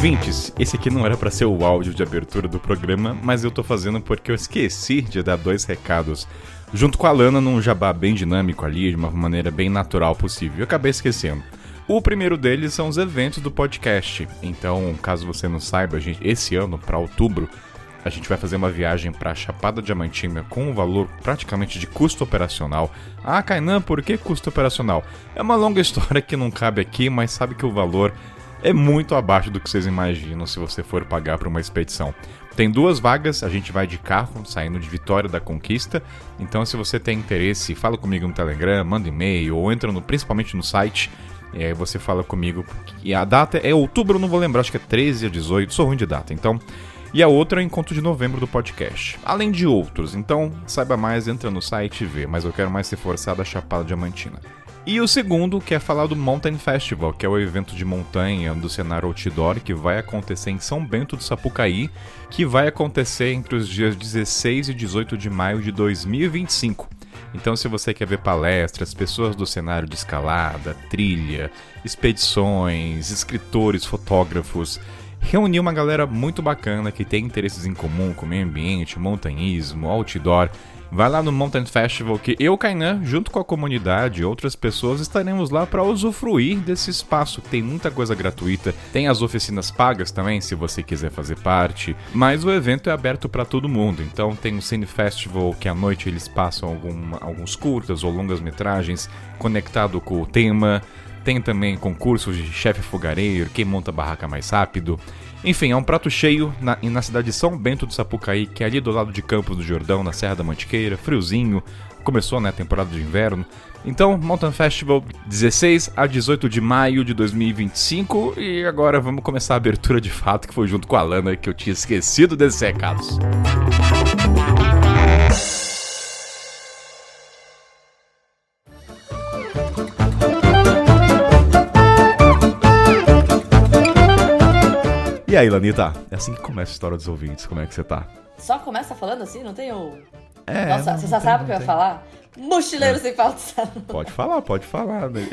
Ouvintes, esse aqui não era pra ser o áudio de abertura do programa, mas eu tô fazendo porque eu esqueci de dar 2 recados junto com a Lana num jabá bem dinâmico ali, de uma maneira bem natural possível. Eu acabei esquecendo. O primeiro deles são os eventos do podcast. Então, caso você não saiba, esse ano, pra outubro, a gente vai fazer uma viagem pra Chapada Diamantina com um valor praticamente de custo operacional. Ah, Kainan, por que custo operacional? É uma longa história que não cabe aqui, mas sabe que o valor é muito abaixo do que vocês imaginam se você for pagar para uma expedição. Tem 2 vagas, a gente vai de carro, saindo de Vitória da Conquista. Então, se você tem interesse, fala comigo no Telegram, manda e-mail ou entra principalmente no site. E aí você fala comigo. E a data é outubro, eu não vou lembrar, acho que é 13 a 18, sou ruim de data. Então, e a outra é o encontro de novembro do podcast. Além de outros, então saiba mais, entra no site e vê. Mas eu quero mais ser forçado a Chapada Diamantina. E o segundo, que é falar do Mountain Festival, que é o evento de montanha do cenário outdoor, que vai acontecer em São Bento do Sapucaí, que vai acontecer entre os dias 16 e 18 de maio de 2025. Então, se você quer ver palestras, pessoas do cenário de escalada, trilha, expedições, escritores, fotógrafos, reunir uma galera muito bacana que tem interesses em comum com o meio ambiente, montanhismo, outdoor, vai lá no Mountain Festival que eu, Kainan, junto com a comunidade e outras pessoas estaremos lá para usufruir desse espaço. Tem muita coisa gratuita, tem as oficinas pagas também, se você quiser fazer parte, mas o evento é aberto para todo mundo. Então tem o Cine Festival, que à noite eles passam alguns curtas ou longas metragens conectado com o tema. Tem também concursos de chefe fogareiro, quem monta a barraca mais rápido. Enfim, é um prato cheio na cidade de São Bento do Sapucaí, que é ali do lado de Campos do Jordão, na Serra da Mantiqueira, friozinho, começou, né, a temporada de inverno. Então, Mountain Festival, 16 a 18 de maio de 2025, e agora vamos começar a abertura de fato, que foi junto com a Lana, que eu tinha esquecido desses recados. E aí, Lanita? É assim que começa a história dos ouvintes. Como é que você tá? Só começa falando assim? Não tem o... Nossa, você já sabe o que eu ia falar? Mochileiro sem pauta. Pode falar. Né?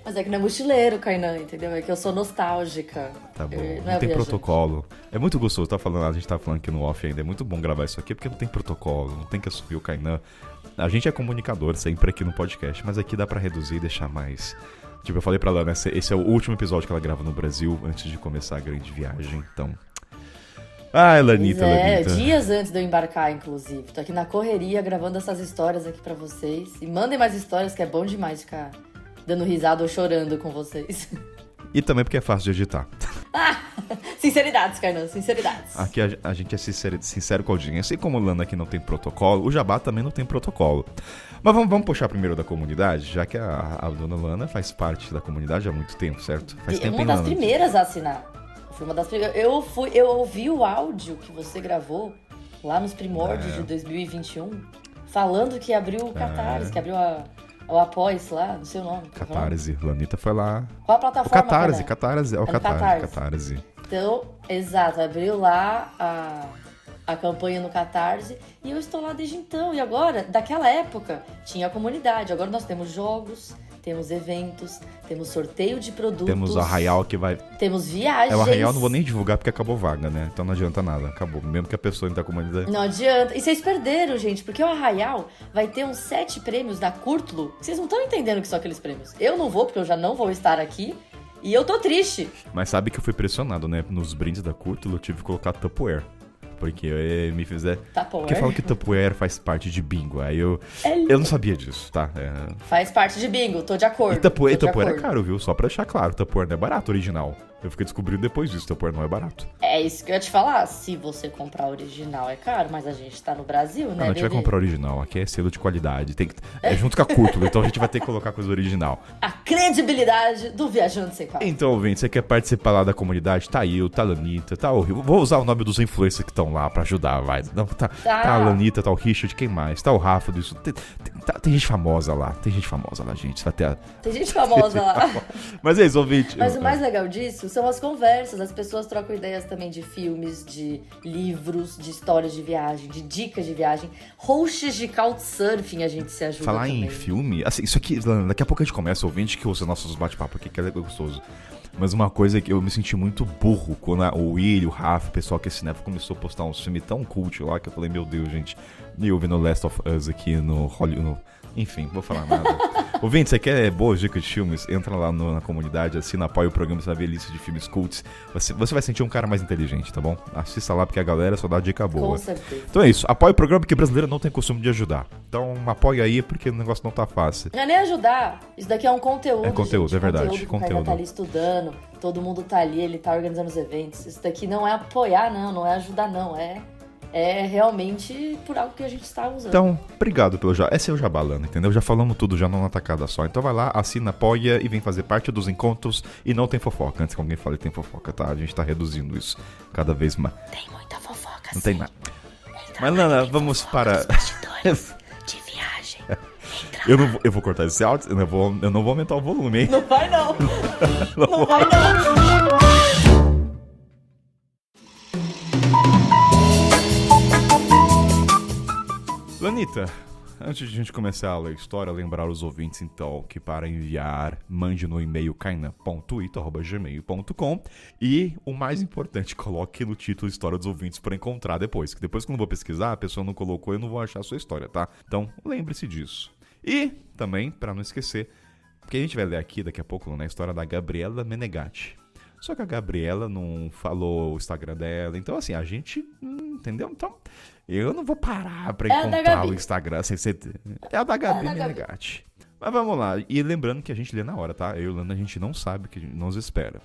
Mas é que não é mochileiro, Kainan, entendeu? É que eu sou nostálgica. Tá bom, não tem protocolo. É muito gostoso, a gente tá falando aqui no off ainda. É muito bom gravar isso aqui porque não tem protocolo, não tem que assumir o Kainan. A gente é comunicador sempre aqui no podcast, mas aqui dá pra reduzir e deixar mais... Tipo, eu falei pra Lana, esse é o último episódio que ela grava no Brasil antes de começar a grande viagem, então... Ai, Lanita. Dias antes de eu embarcar, inclusive. Tô aqui na correria gravando essas histórias aqui pra vocês. E mandem mais histórias, que é bom demais ficar dando risada ou chorando com vocês. E também porque é fácil de editar. Sinceridades, Kainan, sinceridades. Aqui a gente é sincero com a audiência. Assim como o Lana aqui não tem protocolo, o Jabá também não tem protocolo. Mas vamos puxar primeiro da comunidade, já que a dona Lana faz parte da comunidade há muito tempo, certo? Faz tempo, uma das primeiras a assinar. Eu fui uma das primeiras. Eu ouvi o áudio que você gravou lá nos primórdios de 2021, falando que abriu o Catarse, que abriu o Apoia-se lá, não sei o nome. Catarse, Lanita foi lá. Qual a plataforma? Catarse, é o Catarse. Então, exato, abriu lá a campanha no Catarse e eu estou lá desde então. E agora, daquela época, tinha a comunidade. Agora nós temos jogos, temos eventos, temos sorteio de produtos. Temos o Arraial que vai... Temos viagens. O Arraial não vou nem divulgar porque acabou vaga, né? Então não adianta nada, acabou. Mesmo que a pessoa entre da comunidade... Não adianta. E vocês perderam, gente, porque o Arraial vai ter uns 7 prêmios da Curtulo. Vocês não estão entendendo o que são aqueles prêmios. Eu não vou, porque eu já não vou estar aqui. E eu tô triste. Mas sabe que eu fui pressionado, né? Nos brindes da Curtulo eu tive que colocar Tupperware. Porque me fizer... Porque falam que Tupperware faz parte de bingo. Aí eu não sabia disso, tá? Faz parte de bingo, tô de acordo. E Tupperware é caro, viu? Só pra deixar claro, Tupperware não é barato, original. Eu fiquei descobrindo depois disso, Tupperware não é barato. É isso que eu ia te falar. Se você comprar original é caro, mas a gente tá no Brasil, né? Não, a gente vai comprar original. Aqui é selo de qualidade. É junto com a Curtulo, então a gente vai ter que colocar coisa original. A credibilidade do Viajante Sem Pauta. Então, ouvinte, você quer participar lá da comunidade? Tá eu, tá a Lanita, tá o Rio. Vou usar o nome dos influencers que estão lá pra ajudar, vai. Não, tá a Lanita, tá o Richard, quem mais? Tá o Rafa, disso. Tem gente famosa lá. Tem gente famosa lá, gente. Tem gente famosa lá. Mas é isso, ouvinte. Mas o mais legal disso são as conversas. As pessoas trocam ideias também de filmes, de livros, de histórias de viagem, de dicas de viagem. Hosts de Couchsurfing a gente se ajuda falar também. Em filme, assim, isso aqui, daqui a pouco a gente começa, ouvinte, que usa nossos bate-papo aqui, que é gostoso. Mas uma coisa que eu me senti muito burro quando o Will, o Rafa, o pessoal que é cinema começou a postar uns filmes tão cult lá que eu falei, meu Deus, gente. E eu vendo Last of Us aqui no Hollywood. Enfim, não vou falar nada. Ouvinte, você quer boas dicas de filmes? Entra lá na comunidade, assina, apoia o programa, você vai ver lista de filmes cults. Você vai sentir um cara mais inteligente, tá bom? Assista lá porque a galera só dá dica boa. Com certeza. Então é isso, apoia o programa porque brasileiro não tem costume de ajudar. Então apoia aí porque o negócio não tá fácil. Não é nem ajudar, isso daqui é um conteúdo. É conteúdo, gente. é verdade. Conteúdo que o cara tá ali estudando, todo mundo tá ali, ele tá organizando os eventos. Isso daqui não é apoiar, não é ajudar, não. É realmente por algo que a gente está usando. Então, obrigado pelo jabá. Esse é o jabá, Lana, entendeu? Já falamos tudo, já numa tacada só. Então vai lá, assina, apoia e vem fazer parte dos encontros. E não tem fofoca. Antes que alguém fale tem fofoca, tá? A gente tá reduzindo isso cada vez mais. Tem muita fofoca, não tem nada. Mas, Lana, vamos para... de viagem. Eu vou cortar esse áudio, eu não vou aumentar o volume, hein? Não vai, não. Não vai, não. Lanita, antes de a gente começar a ler a história, lembrar os ouvintes então que para enviar, mande no e-mail kainan.ito@gmail.com e o mais importante, coloque no título História dos Ouvintes para encontrar depois, que depois quando eu vou pesquisar, a pessoa não colocou e eu não vou achar a sua história, tá? Então, lembre-se disso. E também, para não esquecer, porque a gente vai ler aqui daqui a pouco na história da Gabriela Menegatti. Só que a Gabriela não falou o Instagram dela, então assim, a gente, entendeu? Então, eu não vou parar pra encontrar o Instagram sem ser... É a da Gabi Menegatti. Mas vamos lá, e lembrando que a gente lê na hora, tá? Eu e Lana, a gente não sabe o que nos espera.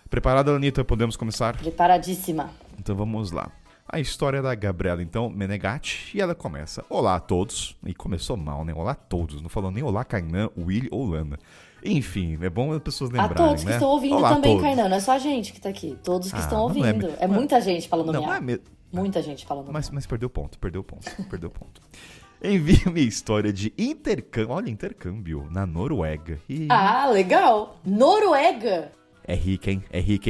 Preparada, Lanita? Podemos começar? Preparadíssima. Então vamos lá. A história da Gabriela, então, Menegatti, e ela começa. Olá a todos. E começou mal, né? Olá a todos. Não falou nem olá, Kainan, Will ou Lana. Enfim, é bom as pessoas lembrarem, a todos que estão ouvindo olá, também, Kainan. Não é só a gente que tá aqui. Todos que estão ouvindo. É muita gente falando não, miau. Não muita gente falando miau. Mas perdeu o ponto. Envie minha história de intercâmbio. Olha, intercâmbio na Noruega. Ah, legal. Noruega. É rica, hein?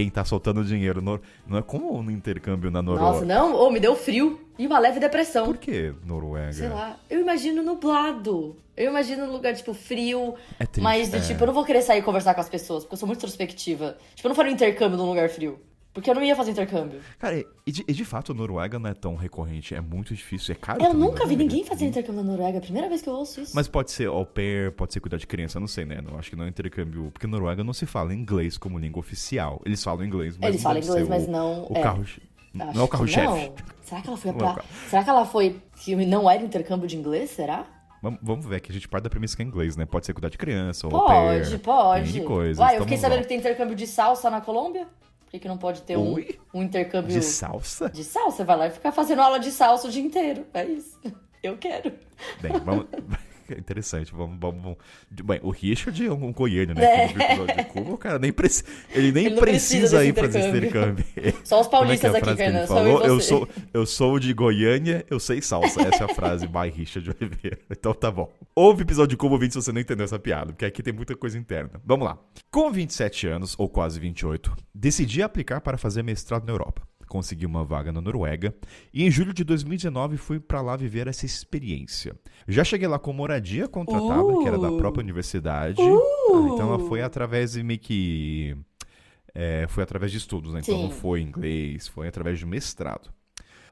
Tá soltando dinheiro. Não é como no intercâmbio na Noruega. Nossa, não? Me deu frio e uma leve depressão. Por que Noruega? Sei lá. Eu imagino nublado. Eu imagino um lugar, tipo, frio. É triste, mas, tipo, eu não vou querer sair e conversar com as pessoas, porque eu sou muito introspectiva. Tipo, eu não faria um intercâmbio num lugar frio. Porque eu não ia fazer intercâmbio. Cara, e de fato, a Noruega não é tão recorrente. É muito difícil, é caro. Eu nunca vi ninguém fazer intercâmbio na Noruega. É a primeira vez que eu ouço isso. Mas pode ser au pair, pode ser cuidar de criança, não sei, né? Não, acho que não é intercâmbio. Porque na Noruega não se fala inglês como língua oficial. Eles falam inglês, mas eles falam inglês, mas não... O carro... Não é o carro-chefe. Será que ela foi pra... Será que ela foi... Que não era intercâmbio de inglês, será? Vamos ver que a gente parte da premissa que é inglês, né? Pode ser cuidar de criança, ou au pair. Pode. Coisas. Uai, eu fiquei sabendo que tem intercâmbio de salsa na Colômbia. Por que não pode ter um intercâmbio... De salsa? De salsa, vai lá e ficar fazendo aula de salsa o dia inteiro. É isso. Eu quero. Bem, vamos... Interessante, vamos... Bem, o Richard é um goiano, né? Que no episódio de Cuba, o cara nem ele nem precisa ir fazer esse intercâmbio. Só os paulistas aqui, Fernando. Eu sou de Goiânia, eu sei salsa. Essa é a frase by Richard Oliveira. Então tá bom. Ouve o episódio de Cuba ouvinte se você não entendeu essa piada, porque aqui tem muita coisa interna. Vamos lá. Com 27 anos, ou quase 28, decidi aplicar para fazer mestrado na Europa. Consegui uma vaga na Noruega e em julho de 2019 fui pra lá viver essa experiência. Já cheguei lá com moradia contratada, que era da própria universidade. Então ela foi através de meio que... foi através de estudos, né? Então Sim. não foi inglês, foi através de mestrado.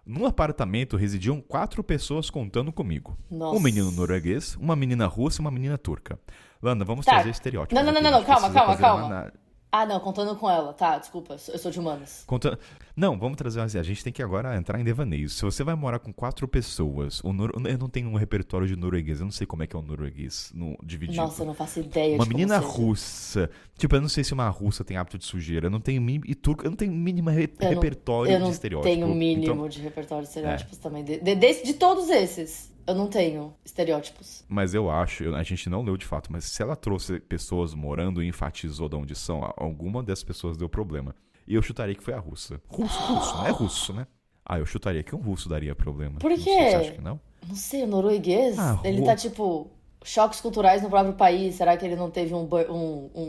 No apartamento residiam 4 pessoas contando comigo. Nossa. Um menino norueguês, uma menina russa e uma menina turca. Lana, vamos trazer estereótipos. Não, calma. Ah, não, contando com ela. Tá, desculpa, eu sou de humanas. Não, vamos trazer assim, a gente tem que agora entrar em devaneios. Se você vai morar com 4 pessoas, eu não tenho um repertório de norueguês, eu não sei como é que é o norueguês dividido. Nossa, eu não faço ideia uma de menina como seja. russa, tipo, eu não sei se uma russa tem hábito de sujeira, eu não tenho mínimo repertório de estereótipos. Eu não tenho mínimo de repertório de estereótipos também. De todos esses, eu não tenho estereótipos. Mas eu acho, a gente não leu de fato, mas se ela trouxe pessoas morando e enfatizou de onde são, alguma dessas pessoas deu problema. E eu chutaria que foi a russa. Russo, não é russo, né? Ah, eu chutaria que um russo daria problema. Por quê? Você acha que não? Não sei, o norueguês, ele tá tipo... Choques culturais no próprio país, será que ele não teve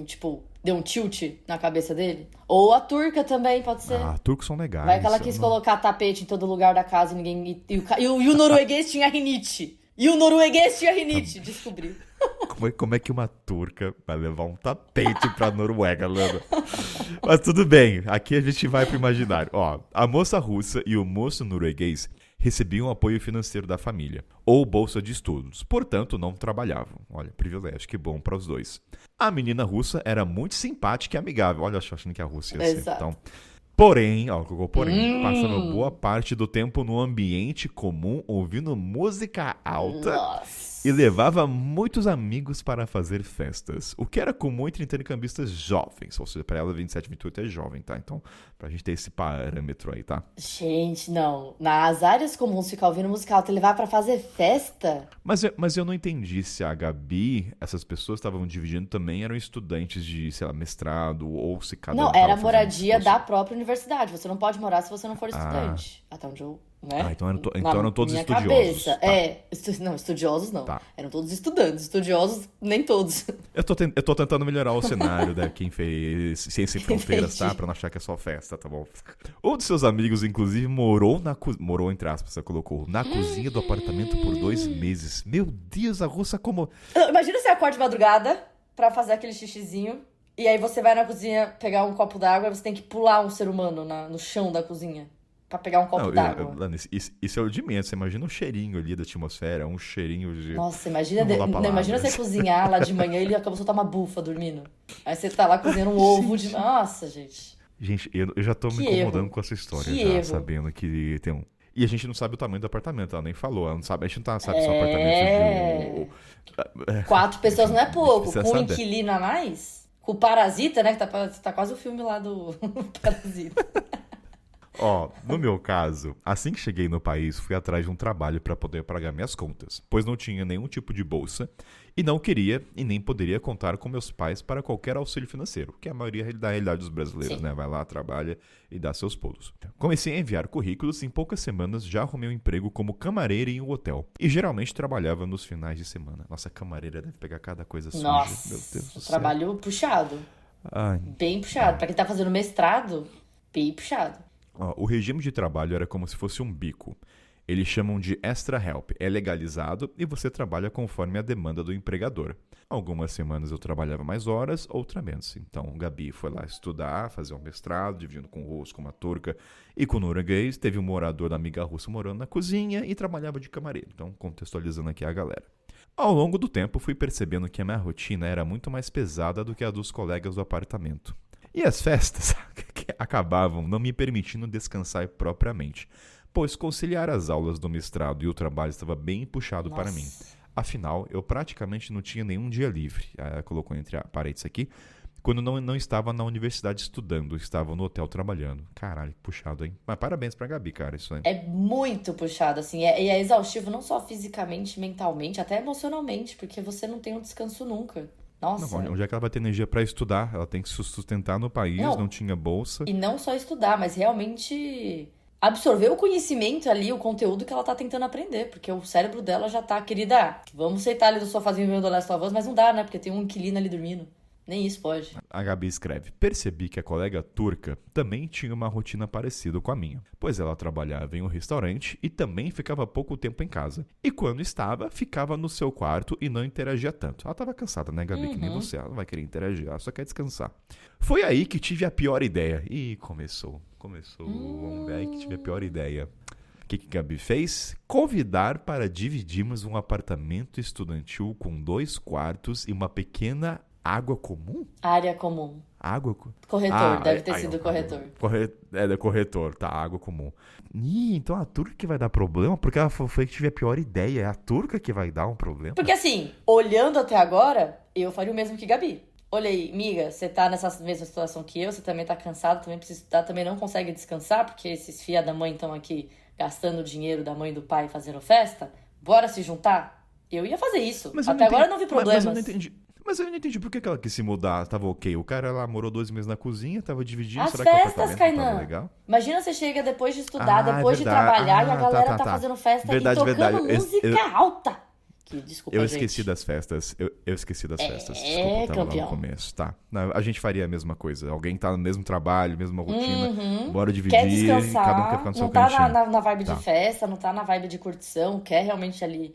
tipo... Deu um tilt na cabeça dele? Ou a turca também, pode ser. Ah, turcos são legais. Vai que ela quis colocar tapete em todo lugar da casa e ninguém... E o norueguês tinha rinite. E o norueguês tinha rinite, descobri. Como é que uma turca vai levar um tapete pra Noruega, Lana? Mas tudo bem, aqui a gente vai pro imaginário. Ó, a moça russa e o moço norueguês recebiam apoio financeiro da família, ou bolsa de estudos, portanto não trabalhavam. Olha, privilégio, que bom para os dois. A menina russa era muito simpática e amigável. Olha, eu achando que a Rússia ia ser. Exato. Então, porém, passava boa parte do tempo no ambiente comum, ouvindo música alta. Nossa. E levava muitos amigos para fazer festas, o que era comum entre intercambistas jovens, ou seja, para ela 27, 28 é jovem, tá? Então, pra gente ter esse parâmetro aí, tá? Gente, não. Nas áreas comuns ficar ouvindo música alta e levar pra fazer festa? Mas eu não entendi se a Gabi, essas pessoas estavam dividindo também, eram estudantes de, sei lá, mestrado, ou se cada um Não, tava era fazendo moradia curso. da própria universidade. Você não pode morar se você não for estudante. Até onde eu... Né? Então eram Na todos minha estudiosos. Cabeça. Tá. Não, estudiosos não. Tá. Eram todos estudantes. Estudiosos, nem todos. Eu tô tentando melhorar o cenário da quem fez Ciência Sem Fronteiras, Entendi. tá? Pra não achar que é só festa, tá bom? Um dos seus amigos, inclusive, morou, entre aspas, você colocou, na cozinha do apartamento por 2 meses. Meu Deus, a russa como... Imagina você acorda de madrugada pra fazer aquele xixizinho. E aí você vai na cozinha pegar um copo d'água e você tem que pular um ser humano no chão da cozinha. Pra pegar um copo d'água. Lana, isso é o de menos. Você imagina um cheirinho ali da atmosfera, um cheirinho de... Nossa, imagina, Não vou dar palavras. imagina você cozinhar lá de manhã e ele acabou de soltar uma bufa dormindo. Aí você tá lá cozinhando um ovo de... Nossa, gente. Gente, eu já tô Que me incomodando erro. com essa história, Que já erro. sabendo que tem um... E a gente não sabe o tamanho do apartamento, ela nem falou. Ela não sabe, a gente não sabe se é um É. apartamento de... 4 pessoas não é pouco. Precisa Com um saber. inquilino a mais. Com o Parasita, né? Que tá quase o filme lá do Parasita. Ó, no meu caso, assim que cheguei no país, fui atrás de um trabalho para poder pagar minhas contas, pois não tinha nenhum tipo de bolsa e não queria e nem poderia contar com meus pais para qualquer auxílio financeiro, que é a maioria da realidade dos brasileiros, Sim. né? Vai lá, trabalha e dá seus pulos. Comecei a enviar currículos e em poucas semanas já arrumei um emprego como camareira em um hotel e geralmente trabalhava nos finais de semana. Nossa, camareira deve pegar cada coisa suja. Nossa, Meu Deus do céu. trabalho puxado. Ai. Bem puxado. Pra quem tá fazendo mestrado, bem puxado. Ó, o regime de trabalho era como se fosse um bico. Eles chamam de extra help. É legalizado e você trabalha conforme a demanda do empregador. Algumas semanas eu trabalhava mais horas, outras menos. Então, Gabi foi lá estudar, fazer um mestrado, dividindo com o russo, com uma turca e com o norueguês. Teve um morador da amiga russa morando na cozinha e trabalhava de camareiro. Então, contextualizando aqui a galera. Ao longo do tempo, fui percebendo que a minha rotina era muito mais pesada do que a dos colegas do apartamento. E as festas que acabavam não me permitindo descansar propriamente, pois conciliar as aulas do mestrado e o trabalho estava bem puxado para mim. Afinal, eu praticamente não tinha nenhum dia livre, colocou entre parênteses aqui, quando não estava na universidade estudando, estava no hotel trabalhando. Caralho, que puxado, hein? Mas parabéns pra Gabi, cara, isso aí. É muito puxado, assim. E é exaustivo não só fisicamente, mentalmente, até emocionalmente, porque você não tem um descanso nunca. Nossa. Não, onde é que ela vai ter energia pra estudar? Ela tem que se sustentar no país, não tinha bolsa. E não só estudar, mas realmente absorver o conhecimento ali, o conteúdo que ela tá tentando aprender. Porque o cérebro dela já tá, querida, vamos sentar ali no sofazinho vendo The Last of Us, mas não dá, né? Porque tem um inquilino ali dormindo. Nem isso pode. A Gabi escreve: percebi que a colega turca também tinha uma rotina parecida com a minha, pois ela trabalhava em um restaurante e também ficava pouco tempo em casa. E quando estava, ficava no seu quarto e não interagia tanto. Ela estava cansada, né, Gabi? Que nem você, ela não vai querer interagir, ela só quer descansar. Foi aí que tive a pior ideia. Ih, começou. Vamos ver aí que tive a pior ideia. O que Gabi fez? Convidar para dividirmos um apartamento estudantil com 2 quartos e uma pequena água comum? Área comum. Água? Corretor, deve ter sido corretor. É corretor, tá, água comum. Ih, então a turca que vai dar problema? Porque ela foi que tive a pior ideia. É a turca que vai dar um problema? Porque assim, olhando até agora, eu faria o mesmo que Gabi. Olhei, miga, você tá nessa mesma situação que eu, você também tá cansado, também precisa estudar, também não consegue descansar, porque esses filha da mãe estão aqui gastando o dinheiro da mãe e do pai fazendo festa. Bora se juntar? Eu ia fazer isso. Até agora eu não vi problemas. Mas eu não entendi por que ela quis se mudar, tava ok. O cara lá morou 2 meses na cozinha, tava dividindo, As será que o festas, apartamento não Kainan. tava legal? Imagina você chega depois de estudar, É depois de verdade. trabalhar e a galera tá tá. fazendo festa Verdade, e tocando verdade. música alta. Que, desculpa, Eu gente. esqueci das festas. Eu esqueci das festas. É, Desculpa, eu tava lá campeão. no começo. Tá. Não, a gente faria a mesma coisa. Alguém tá no mesmo trabalho, mesma rotina. Bora dividir. Quer descansar, Cada um quer ficar no seu não tá cantinho. na vibe Tá. de festa, não tá na vibe de curtição, quer realmente ali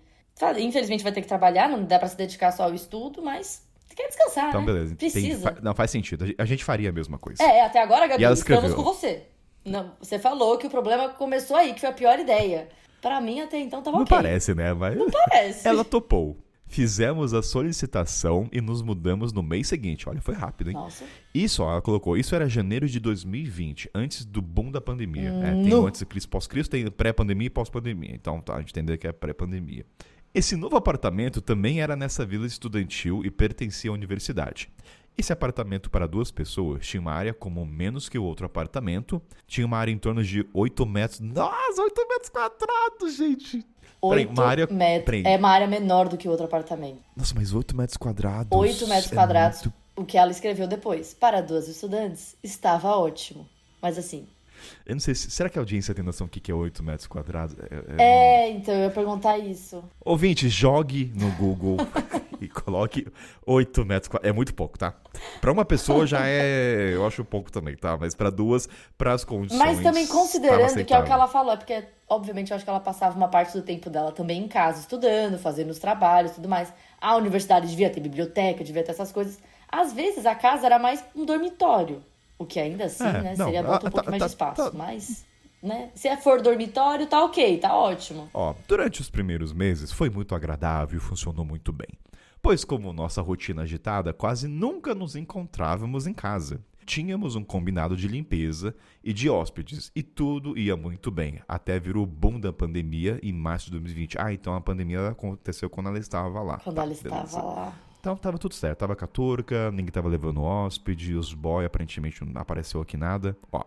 Infelizmente vai ter que trabalhar, não dá pra se dedicar só ao estudo, mas quer descansar, Então, né? beleza. Precisa. Não, faz sentido. A gente faria a mesma coisa. Até agora, Gabi, E ela estamos escreveu. com você. Não, você falou que o problema começou aí, que foi a pior ideia. Pra mim, até então, tava Não ok. parece, né? Mas Não parece. ela topou. Fizemos a solicitação e nos mudamos no mês seguinte. Olha, foi rápido, hein? Nossa. Isso, ó, ela colocou, isso era janeiro de 2020, antes do boom da pandemia. Tem No. antes de Cristo, pós-Cristo, tem pré-pandemia e pós-pandemia. Então, tá, a gente entender que é pré-pandemia. Esse novo apartamento também era nessa vila estudantil e pertencia à universidade. Esse apartamento para 2 pessoas tinha uma área como menos que o outro apartamento. Tinha uma área em torno de 8 metros. Nossa, 8 metros quadrados, gente! Peraí, 8 uma área... metros. Peraí. É uma área menor do que o outro apartamento. Nossa, mas 8 metros quadrados... 8 metros é quadrados, muito- o que ela escreveu depois. Para 2 estudantes, estava ótimo. Mas assim... Eu não sei, será que a audiência tem noção do que é 8 metros quadrados? Então eu ia perguntar isso. Ouvinte, jogue no Google e coloque 8 metros quadrados. É muito pouco, tá? Pra uma pessoa já é... Eu acho pouco também, tá? Mas pra 2, pras condições... Mas também tava considerando que é o aceitável. que ela falou, é porque, obviamente, eu acho que ela passava uma parte do tempo dela também em casa, estudando, fazendo os trabalhos e tudo mais. A universidade devia ter biblioteca, devia ter essas coisas. Às vezes, a casa era mais um dormitório. O que ainda assim, né, não, seria bom ter um pouco mais de espaço. Mas, né, se for dormitório, tá ok, tá ótimo. Ó, durante os primeiros meses foi muito agradável e funcionou muito bem. Pois como nossa rotina agitada, quase nunca nos encontrávamos em casa. Tínhamos um combinado de limpeza e de hóspedes, e tudo ia muito bem, até vir o boom da pandemia em março de 2020. Então a pandemia aconteceu quando ela estava lá. Quando Tá, ela beleza. estava lá. Então tava tudo certo, tava com a turca, ninguém tava levando hóspede, os boy aparentemente não apareceu aqui nada. Ó,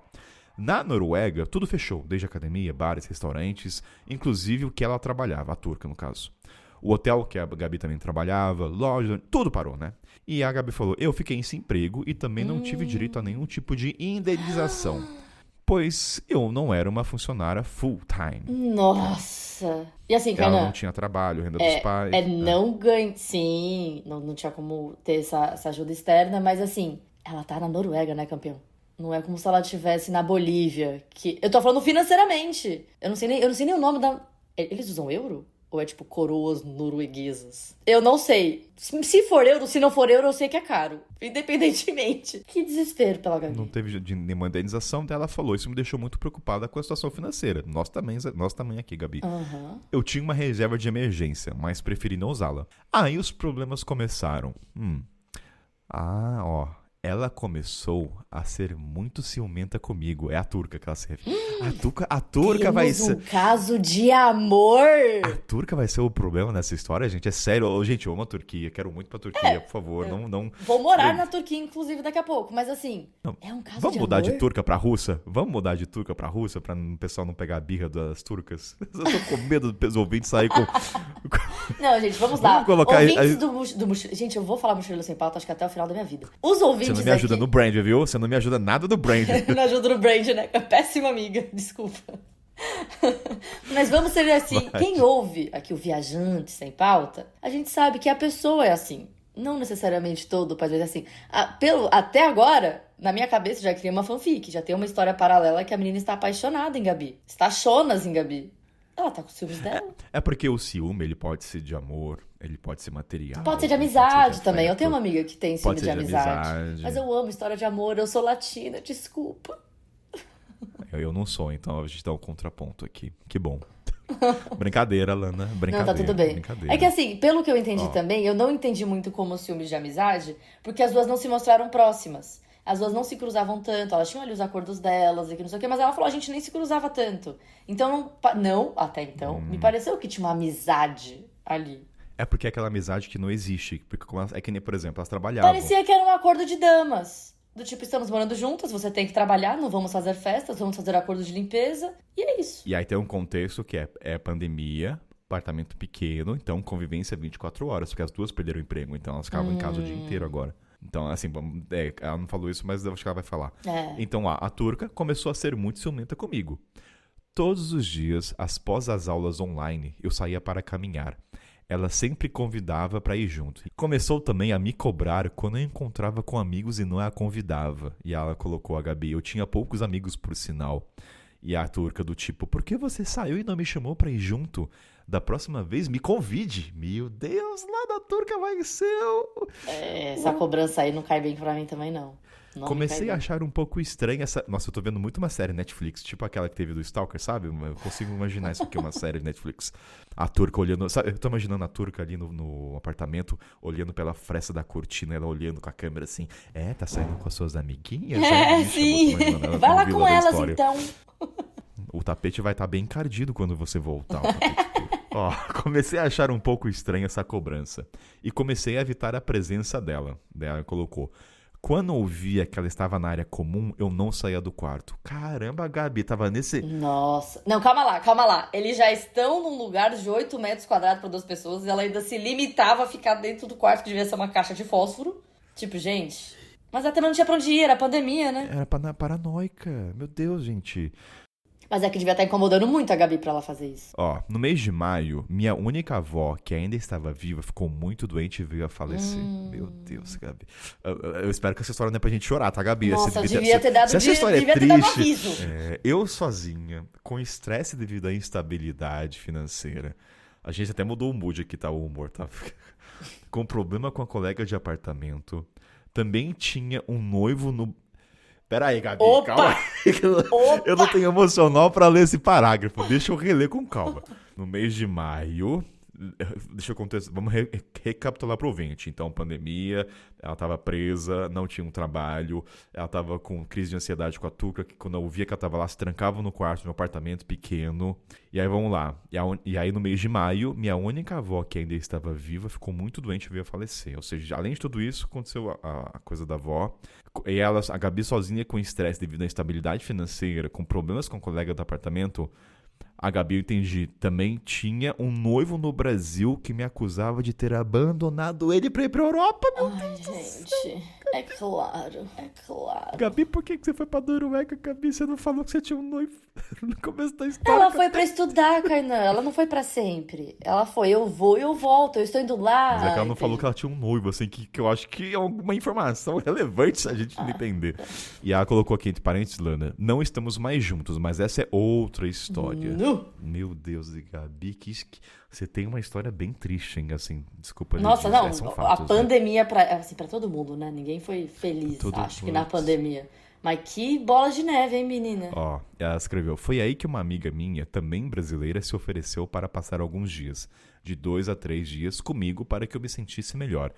na Noruega tudo fechou, desde academia, bares, restaurantes, inclusive o que ela trabalhava, a turca no caso. O hotel que a Gabi também trabalhava, loja, tudo parou, né? E a Gabi falou, eu fiquei sem emprego e também não tive direito a nenhum tipo de indenização, pois eu não era uma funcionária full-time. Nossa. E assim, Ela Kainan, não tinha trabalho, renda dos pais. não ganha. Sim, não tinha como ter essa ajuda externa, mas assim, ela tá na Noruega, né, campeão? Não é como se ela estivesse na Bolívia. Que... Eu tô falando financeiramente. Eu não sei nem o nome da. Eles usam euro? Ou é tipo coroas norueguesas? Eu não sei. Se for euro, se não for euro, eu sei que é caro. Independentemente. Que desespero pela Gabi. Não teve nenhuma indenização, daí ela falou, isso me deixou muito preocupada com a situação financeira. Nós também aqui, Gabi. Aham. Eu tinha uma reserva de emergência, mas preferi não usá-la. Aí os problemas começaram. Ela começou a ser muito ciumenta comigo. É a turca que ela se refere. A turca vai Temos ser... um caso de amor. A turca vai ser o problema nessa história, gente? É sério. Gente, eu amo a Turquia. Quero muito pra Turquia, por favor. Não... Vou morar na Turquia, inclusive, daqui a pouco. Mas assim, Não. é um caso Vamos de mudar amor. de turca pra russa? Vamos mudar de turca pra russa pra o pessoal não pegar a birra das turcas? Eu tô com medo dos ouvintes sair com... Não, gente, vamos lá. Vamos colocar Ouvintes do Mochila... Gente, eu vou falar Mochila Sem Pauta, acho que até o final da minha vida. Os Você ouvintes não me ajuda aqui... no brand, viu? Você não me ajuda nada no brand. Não ajuda no brand, né? É péssima amiga, desculpa. Mas vamos ser assim, Vai. quem ouve aqui o Viajante Sem Pauta, a gente sabe que a pessoa é assim. Não necessariamente todo, às vezes é assim. Até agora, na minha cabeça, já criei uma fanfic. Já tem uma história paralela que a menina está apaixonada em Gabi. Está chonas em Gabi. Ela tá com ciúmes dela. É porque o ciúme, ele pode ser de amor, ele pode ser material. Pode ser de ele amizade ser de também. Eu afeto. tenho uma amiga que tem ciúme Pode ser de de amizade. amizade. Mas eu amo história de amor, eu sou latina, desculpa. Eu não sou, então a gente dá um contraponto aqui. Que bom. Brincadeira, Lana. Brincadeira. Não, tá tudo bem. Brincadeira. É que assim, pelo que eu entendi também, eu não entendi muito como ciúmes de amizade, porque as duas não se mostraram próximas. As duas não se cruzavam tanto, elas tinham ali os acordos delas e que não sei o que, mas ela falou, a gente nem se cruzava tanto. Então, até então, me pareceu que tinha uma amizade ali. É porque é aquela amizade que não existe. Porque é que nem, por exemplo, elas trabalhavam. Parecia que era um acordo de damas. Do tipo, estamos morando juntas, você tem que trabalhar, não vamos fazer festas, vamos fazer acordo de limpeza. E é isso. E aí tem um contexto que é pandemia, apartamento pequeno, então convivência 24 horas, porque as duas perderam o emprego, então elas ficavam em casa o dia inteiro agora. Então, assim, ela não falou isso, mas eu acho que ela vai falar. É. Então, a turca começou a ser muito ciumenta comigo. Todos os dias, após as aulas online, eu saía para caminhar. Ela sempre convidava para ir junto. Começou também a me cobrar quando eu encontrava com amigos e não a convidava. E ela colocou a Gabi. Eu tinha poucos amigos, por sinal. E a turca do tipo, por que você saiu e não me chamou pra ir junto? Da próxima vez, me convide. Meu Deus, lá da turca vai ser... Essa cobrança aí não cai bem pra mim também, não. Comecei a achar um pouco estranha essa... Nossa, eu tô vendo muito uma série Netflix, tipo aquela que teve do Stalker, sabe? Eu consigo imaginar isso aqui, uma série de Netflix. A turca olhando... Sabe, eu tô imaginando a turca ali no apartamento, olhando pela fresta da cortina, ela olhando com a câmera assim. Tá saindo com as suas amiguinhas? Sim. Vai lá com elas, então. O tapete vai estar bem encardido quando você voltar. Comecei a achar um pouco estranha essa cobrança. E comecei a evitar a presença dela. Ela colocou... Quando eu via que ela estava na área comum, eu não saía do quarto. Caramba, a Gabi tava nesse... Nossa. Não, calma lá. Eles já estão num lugar de 8 metros quadrados para 2 pessoas e ela ainda se limitava a ficar dentro do quarto, que devia ser uma caixa de fósforo. Tipo, gente... Mas ela também não tinha pra onde ir, era pandemia, né? Era paranoica. Meu Deus, gente. Mas é que devia estar incomodando muito a Gabi pra ela fazer isso. No mês de maio, minha única avó, que ainda estava viva, ficou muito doente e veio a falecer. Meu Deus, Gabi. Eu espero que essa história não é pra gente chorar, tá, Gabi? Nossa, devia ter dado aviso. Eu sozinha, com estresse devido à instabilidade financeira. A gente até mudou o mood aqui, tá? O humor, tá? Com problema com a colega de apartamento. Também tinha um noivo no... Pera aí, Gabi, calma. Eu não tenho emocional pra ler esse parágrafo. Deixa eu reler com calma. No mês de maio... Deixa eu contar... Vamos recapitular pro ouvinte. Então, pandemia, ela tava presa, não tinha um trabalho, ela tava com crise de ansiedade com a Tuca, que quando eu via que ela tava lá, se trancava no quarto, no apartamento pequeno. E aí, vamos lá. E aí, no mês de maio, minha única avó, que ainda estava viva, ficou muito doente e veio a falecer. Ou seja, além de tudo isso, aconteceu a coisa da avó. E a Gabi sozinha com estresse devido à instabilidade financeira, com problemas com o colega do apartamento... A Gabi, eu entendi, também tinha um noivo no Brasil que me acusava de ter abandonado ele pra ir pra Europa, meu Deus do céu. É claro. Gabi, por que você foi pra Noruega, Gabi? Você não falou que você tinha um noivo no começo da história? Ela foi pra estudar, Kainan. Ela não foi pra sempre. Ela foi, eu vou e eu volto, eu estou indo lá. Mas é que ela não falou que ela tinha um noivo, assim, que eu acho que é alguma informação relevante a gente não entender. E ela colocou aqui entre parênteses, Lana, não estamos mais juntos, mas essa é outra história. Meu Deus, Gabi, você tem uma história bem triste, hein? Assim, desculpa. Nossa, não, são fatos, a pandemia, pra todo mundo, né? Ninguém foi feliz, acho que na pandemia. Mas que bola de neve, hein, menina? Ela escreveu, foi aí que uma amiga minha, também brasileira, se ofereceu para passar alguns dias, de 2 a 3 dias, comigo para que eu me sentisse melhor.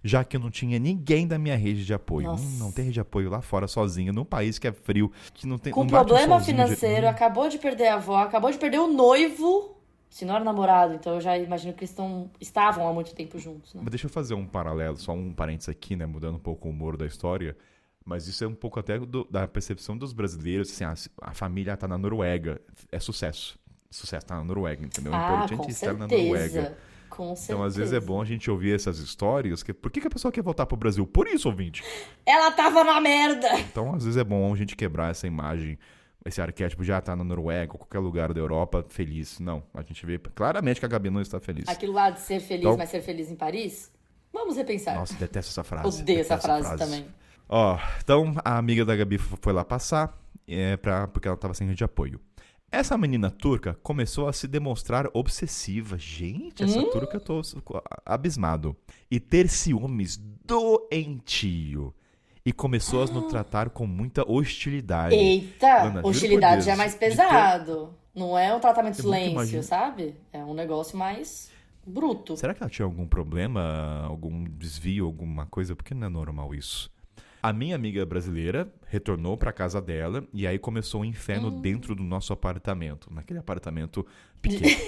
Já que eu não tinha ninguém da minha rede de apoio. Não tem rede de apoio lá fora sozinha, num país que é frio, que não tem... Com problema financeiro, acabou de perder a avó, acabou de perder o noivo, se não era namorado, então eu já imagino que eles estavam há muito tempo juntos, né? Mas deixa eu fazer um paralelo, só um parênteses aqui, né, mudando um pouco o humor da história, mas isso é um pouco até da percepção dos brasileiros, assim, a família tá na Noruega, é sucesso. Sucesso tá na Noruega, entendeu? É importante estar na Noruega. Com certeza. Então, às vezes é bom a gente ouvir essas histórias. Por que a pessoa quer voltar pro Brasil? Por isso, ouvinte. Ela tava na merda! Então, às vezes é bom a gente quebrar essa imagem, esse arquétipo de tá na Noruega ou qualquer lugar da Europa feliz. Não, a gente vê claramente que a Gabi não está feliz. Aquilo lá de ser feliz, então, mas ser feliz em Paris? Vamos repensar. Nossa, detesto essa frase. Odeio essa frase também. Então a amiga da Gabi foi lá passar, porque ela tava sem rede de apoio. Essa menina turca começou a se demonstrar obsessiva. Gente, essa turca eu tô abismado. E ter ciúmes doentio. E começou a nos tratar com muita hostilidade. Eita, Lana, hostilidade já é mais pesado. Não é um tratamento silêncio, sabe? É um negócio mais bruto. Será que ela tinha algum problema, algum desvio, alguma coisa? Porque não é normal isso. A minha amiga brasileira retornou para casa dela e aí começou um inferno dentro do nosso apartamento. Naquele apartamento pequeno.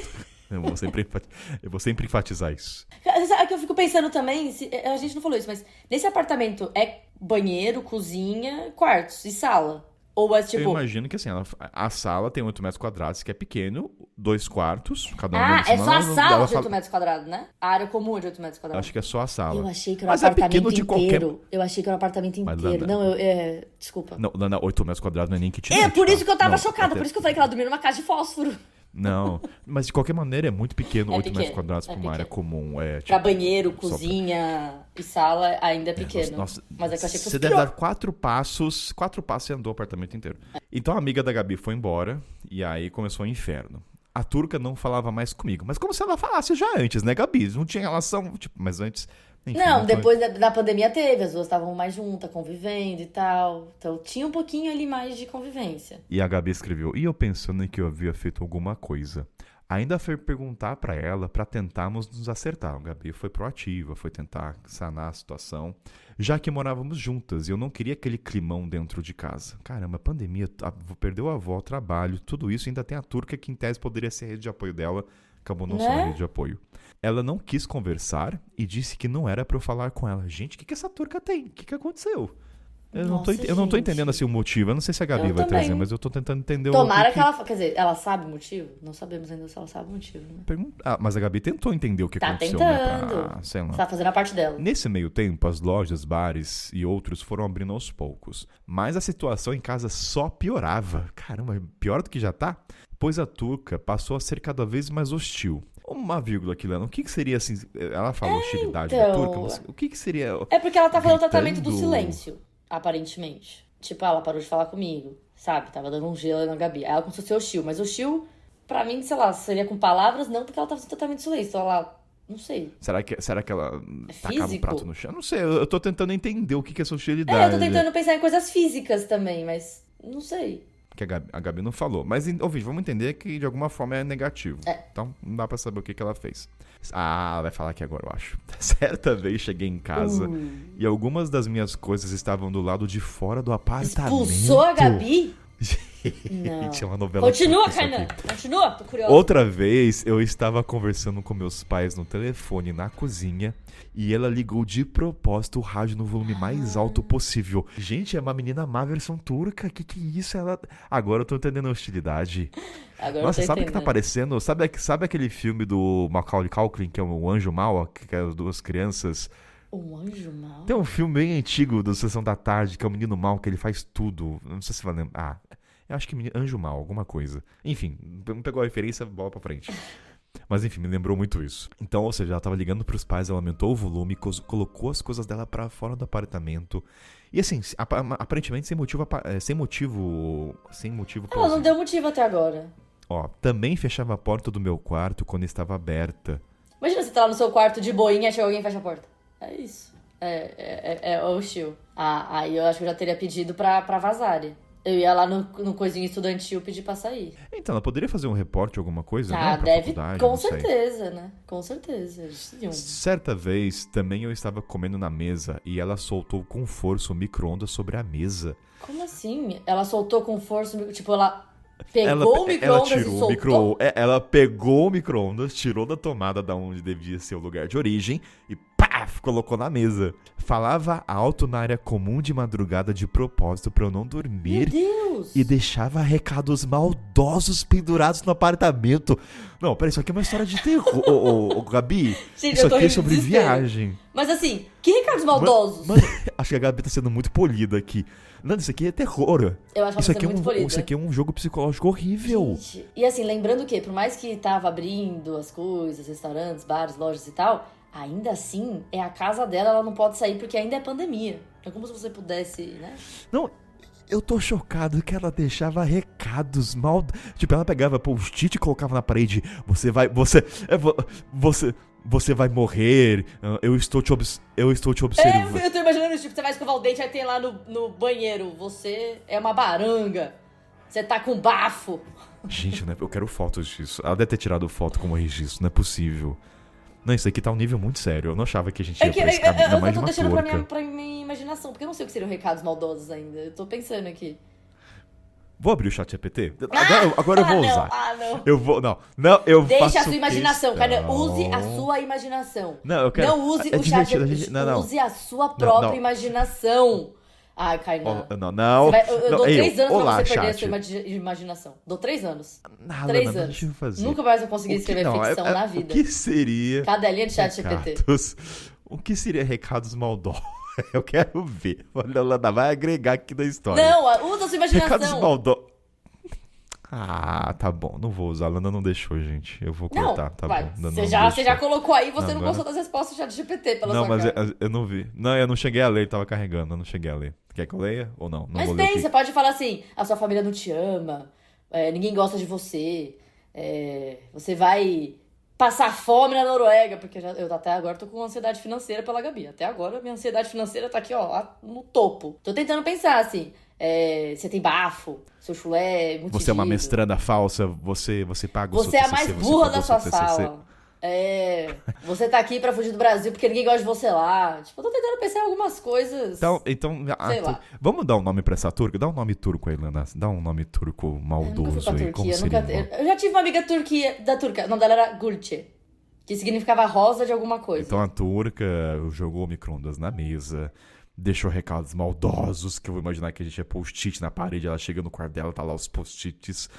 Eu vou sempre enfatizar isso. Sabe que eu fico pensando também, a gente não falou isso, mas nesse apartamento é banheiro, cozinha, quartos e sala? Ou é tipo... Eu imagino que assim, a sala tem 8 metros quadrados, que é pequeno, 2 quartos, cada um... é só a sala de 8 metros quadrados, né? A área comum é de 8 metros quadrados. Acho que é só a sala. Eu achei que era um apartamento inteiro. Eu achei que era um apartamento inteiro. Não, desculpa. Não, 8 metros quadrados não é nem kitnet. Por isso que eu tava chocada, por isso que eu falei que ela dormia numa casa de fósforo. Não, mas de qualquer maneira é muito pequeno, 8 metros pequeno, quadrados é pra uma área pequeno. comum. É, Pra tipo, banheiro, só cozinha e sala ainda é pequeno. nossa, Mas é que eu achei que você fosse deve pior. dar 4 passos e andou o apartamento inteiro. Então a amiga da Gabi foi embora e aí começou o inferno. A turca não falava mais comigo, mas como se ela falasse já antes, né, Gabi? Não tinha relação, tipo, mas antes... Enfim, Não, foi- depois da pandemia teve, as duas estavam mais juntas, convivendo e tal. Então tinha um pouquinho ali mais de convivência. E a Gabi escreveu, e eu pensando em que eu havia feito alguma coisa. Ainda foi perguntar pra ela pra tentarmos nos acertar. A Gabi foi proativa, foi tentar sanar a situação, já que morávamos juntas e eu não queria aquele climão dentro de casa. Caramba, pandemia, perdeu a avó, trabalho, tudo isso, ainda tem a turca que em tese poderia ser a rede de apoio dela, acabou não sendo a Né? rede de apoio. Ela não quis conversar e disse que não era pra eu falar com ela. Gente, o que essa turca tem? O que aconteceu? Nossa, Eu não tô gente. entendendo assim o motivo. Eu não sei se a Gabi Eu vai também. trazer, mas eu tô tentando entender Tomara o que ela. Quer dizer, ela sabe o motivo? Não sabemos ainda se ela sabe o motivo, né? Mas a Gabi tentou entender o que Tá aconteceu, tentando. né? Sei lá. Tá fazendo a parte dela. Nesse meio tempo, as lojas, bares e outros foram abrindo aos poucos. Mas a situação em casa só piorava. Caramba, pior do que já tá? Pois a turca passou a ser cada vez mais hostil. Uma vírgula aqui, Lana. O que seria assim? Ela falou hostilidade da então. turca, mas o que seria. É porque ela tá fazendo o tratamento do Gritando. silêncio, aparentemente. Tipo, ela parou de falar comigo, sabe? Tava dando um gelo na Gabi. Aí ela começou a ser hostil. Mas hostil, pra mim, sei lá, seria com palavras, não porque ela tava fazendo tratamento de silêncio. Então ela. Não sei. Será que ela tacava um físico? prato no chão? Não sei, eu tô tentando entender o que é essa hostilidade. É, eu tô tentando pensar em coisas físicas também, mas não sei. Que a Gabi não falou. Mas, ouvinte, vamos entender que de alguma forma é negativo. É. Então, não dá pra saber o que ela fez. Ah, ela vai falar aqui agora, eu acho. Certa vez cheguei em casa e algumas das minhas coisas estavam do lado de fora do apartamento. Expulsou a Gabi? Não. Gente, é uma novela. Continua, turca isso aqui. Kainan. Continua, tô curiosa. Outra vez, eu estava conversando com meus pais no telefone na cozinha e ela ligou de propósito o rádio no volume mais alto possível. Gente, é uma menina má versão turca. Que é isso? Agora eu tô entendendo a hostilidade. Agora Nossa, eu tô sabe o que tá entendendo. parecendo? Sabe aquele filme do Macaulay Culkin, que é o Anjo Mau, que é as duas crianças? Um anjo mau? Tem um filme bem antigo do Sessão da Tarde, que é o menino mau, que ele faz tudo. Não sei se vai lembrar. Eu acho que Anjo Mau, alguma coisa. Enfim, não pegou a referência, bola pra frente. Mas enfim, me lembrou muito isso. Então, ou seja, ela tava ligando pros pais, ela aumentou o volume, colocou as coisas dela pra fora do apartamento. E assim, aparentemente sem motivo Ela não plausível. deu motivo até agora. Ó, também fechava a porta do meu quarto quando estava aberta. Imagina você tá lá no seu quarto de boinha, chega alguém e fecha a porta. É isso. É hostil. Ah, aí eu acho que eu já teria pedido pra vazar. Eu ia lá no coisinho estudantil pedir pra sair. Então, ela poderia fazer um reporte, alguma coisa? Ah, Não, pra deve, faculdade, com não sei. certeza, né? Com certeza. Eles tinham. Certa vez, também eu estava comendo na mesa e ela soltou com força o micro-ondas sobre a mesa. Como assim? Ela soltou com força, tipo, ela pegou o micro-ondas e soltou? Ela pegou o micro-ondas, tirou da tomada da onde devia ser o lugar de origem e paf, colocou na mesa. Falava alto na área comum de madrugada de propósito pra eu não Meu dormir Deus! e deixava recados maldosos pendurados no apartamento. Não, peraí, isso aqui é uma história de terror. Ô, Gabi, Gente, isso eu tô aqui é rindo sobre de desespero. viagem. Mas assim, que recados maldosos? Mano, acho que a Gabi tá sendo muito polida aqui. Não, isso aqui é terror. Eu acho que Isso ela tá aqui, sendo muito polida. isso aqui é um jogo psicológico horrível. Gente, e assim, lembrando que, por mais que tava abrindo as coisas, restaurantes, bares, lojas e tal, ainda assim, é a casa dela, ela não pode sair porque ainda é pandemia. É como se você pudesse, né? Não, eu tô chocado que ela deixava recados mal... Tipo, ela pegava post-it e colocava na parede. Você vai morrer. Eu estou te observando. Eu tô imaginando isso, tipo, você vai escovar o dente, aí tem lá no banheiro, você é uma baranga, você tá com bafo. Gente, né, eu quero fotos disso. Ela deve ter tirado foto como registro, não é possível. Não, isso aqui tá um nível muito sério. Eu não achava que a gente ia pra esse caminho, ainda mais de Eu tô uma deixando turca. pra minha imaginação, porque eu não sei o que seriam recados maldosos ainda. Eu tô pensando aqui. Vou abrir o chat GPT? Agora eu vou não, usar. não. Eu vou, não, eu Deixa faço a sua imaginação, questão. cara. Use a sua imaginação. Não, eu quero... Não use é o chat divertido, GPT. não. Use a sua própria não. imaginação. Ai, Kainan. Não. Eu dou 3 anos olá, pra você perder a chat. sua imaginação. Dou 3 anos. Nada, 3 não, anos. deixa eu fazer. Nunca mais vou conseguir escrever ficção na vida. O que seria... Cadelinha de chat GPT. O que seria recados maldosos? Eu quero ver. Olha, Lana, vai agregar aqui na história. Não, usa a sua Recados imaginação. maldosos... Ah, tá bom, não vou usar. A Lana não deixou, gente. Eu vou cortar, tá vai, bom. Você já colocou aí, você não gostou das respostas já do GPT pela não, sua mas cara. eu não vi. Não, eu não cheguei a ler, ele tava carregando, eu não cheguei a ler. Quer que eu leia ou não? Não Mas vou ler o tem, que... você pode falar assim, a sua família não te ama, ninguém gosta de você, você vai passar fome na Noruega, porque eu até agora tô com ansiedade financeira pela Gabi. Até agora minha ansiedade financeira tá aqui, ó, no topo. Tô tentando pensar assim, você tem bafo, seu chulé é muito Você é uma fedido. mestranda falsa, você paga o seu Você é a TCC, mais você burra pagou da o sua seu TCC. sala. Você tá aqui pra fugir do Brasil porque ninguém gosta de você lá. Tipo, eu tô tentando pensar em algumas coisas. Então Sei lá. vamos dar um nome pra essa turca? Dá um nome turco aí, Lana. Dá um nome turco Eu nunca fui maldoso pra aí. Como Turquia. seria? Eu já tive uma amiga da turca. O nome dela era Gulce, que significava rosa de alguma coisa. Então a turca jogou o micro-ondas na mesa, deixou recados maldosos, que eu vou imaginar que a gente é post-it na parede, ela chega no quarto dela, tá lá os post-its.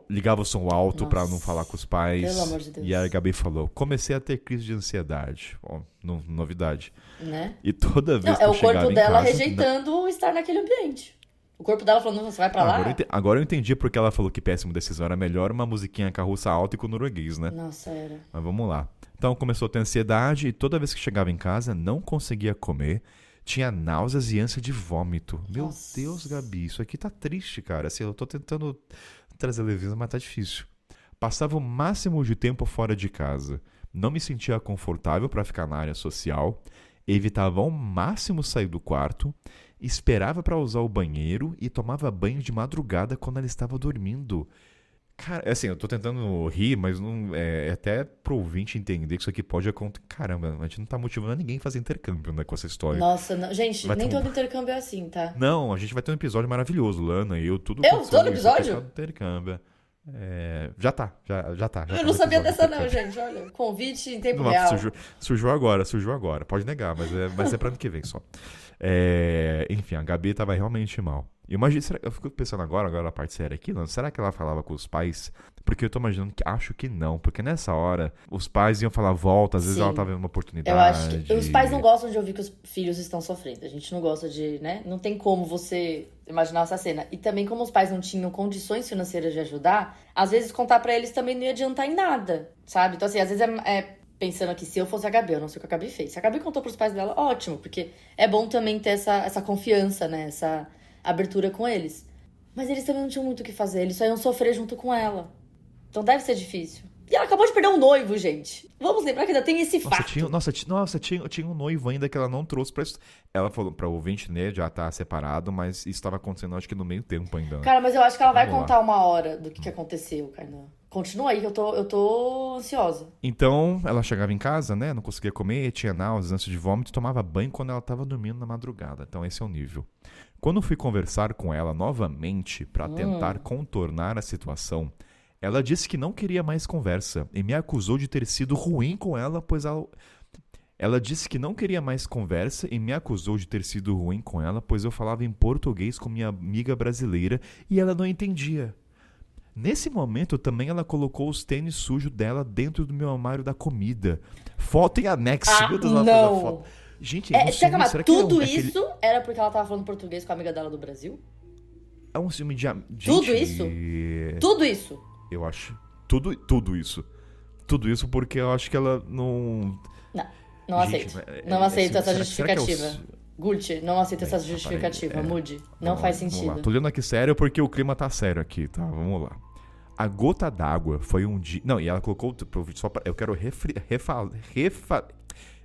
Ligava o som alto pra não falar com os pais. Pelo amor de Deus. E a Gabi falou: comecei a ter crise de ansiedade. Ó, novidade. Né? E toda vez que É eu o corpo chegava em dela casa, rejeitando estar naquele ambiente. O corpo dela falando, você vai pra lá? Agora eu entendi porque ela falou que péssima decisão era melhor uma musiquinha carroça alta e com norueguês, né? Nossa, era. Mas vamos lá. Então começou a ter ansiedade e toda vez que chegava em casa não conseguia comer. Tinha náuseas e ânsia de vômito. Meu Nossa. Deus, Gabi, isso aqui tá triste, cara. Assim, eu tô tentando trazer leveza, mas tá difícil. Passava o máximo de tempo fora de casa. Não me sentia confortável para ficar na área social. Evitava ao máximo sair do quarto. Esperava para usar o banheiro e tomava banho de madrugada quando ela estava dormindo. Cara, assim, eu tô tentando rir, mas não até pro ouvinte entender que isso aqui pode acontecer. Caramba, a gente não tá motivando ninguém a fazer intercâmbio, né, com essa história. Gente, nem ter todo intercâmbio é assim, tá? Não, a gente vai ter um episódio maravilhoso, Lana e eu, tudo Eu tô no episódio? Intercâmbio. Já tá. Eu não sabia dessa não, gente, olha. Convite em tempo real. Surgiu agora. Pode negar, mas é pra ano que vem só. Enfim, a Gabi tava realmente mal. Eu fico pensando agora a parte séria aqui, Lana, será que ela falava com os pais? Porque eu tô imaginando acho que não, porque nessa hora os pais iam falar volta, às vezes ela tava vendo uma oportunidade. Eu acho que os pais não gostam de ouvir que os filhos estão sofrendo. A gente não gosta de, né? Não tem como você imaginar essa cena. E também como os pais não tinham condições financeiras de ajudar, às vezes contar pra eles também não ia adiantar em nada, sabe? Então assim, às vezes pensando aqui, se eu fosse a Gabi, eu não sei o que a Gabi fez. Se a Gabi contou pros pais dela, ótimo, porque é bom também ter essa confiança, né? Essa abertura com eles. Mas eles também não tinham muito o que fazer, eles só iam sofrer junto com ela. Então deve ser difícil. E ela acabou de perder um noivo, gente. Vamos lembrar que ainda tem esse fato. Tinha um noivo ainda que ela não trouxe pra isso. Ela falou pra ouvinte, né, já tá separado, mas isso estava acontecendo, acho que no meio tempo ainda. Cara, mas eu acho que ela vai contar uma hora do que aconteceu, Kainan. Continua aí, que eu tô ansiosa. Então, ela chegava em casa, né, não conseguia comer, tinha náuseas, ânsia de vômito, tomava banho quando ela tava dormindo na madrugada. Então, esse é o nível. Quando fui conversar com ela novamente pra tentar contornar a situação, ela disse que não queria mais conversa e me acusou de ter sido ruim com ela, pois ela disse que não queria mais conversa e me acusou de ter sido ruim com ela, pois eu falava em português com minha amiga brasileira e ela não entendia. Nesse momento, também ela colocou os tênis sujos dela dentro do meu armário da comida. Foto em anexo. Meu Deus, ela fez a foto. Gente, será que tudo isso era porque ela tava falando português com a amiga dela do Brasil? É um ciúme de... Tudo isso? Tudo isso? Eu acho. Tudo isso. Tudo isso porque eu acho que ela não... Não aceito. Não aceito essa justificativa. Será que Gucci, não aceito essa justificativa. Mude. Não faz sentido. Tô olhando aqui sério porque o clima tá sério aqui, tá? Vamos lá. A gota d'água foi um dia... Não, e ela colocou... Eu quero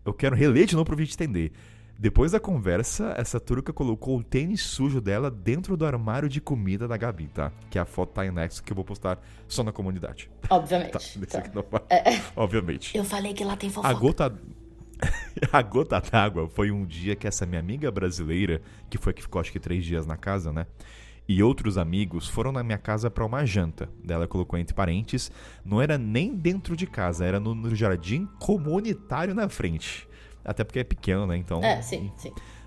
eu quero reler de novo pro vídeo entender. Depois da conversa, essa turca colocou o tênis sujo dela dentro do armário de comida da Gabi, tá? Que a foto tá em anexo que eu vou postar só na comunidade. Obviamente. Obviamente. Eu falei que lá tem fofoca. A gota d'água foi um dia que essa minha amiga brasileira, que ficou acho que 3 dias na casa, né? E outros amigos foram na minha casa pra uma janta. Daí ela colocou entre parênteses, não era nem dentro de casa, era no jardim comunitário na frente. Até porque é pequeno, né? Então. Sim.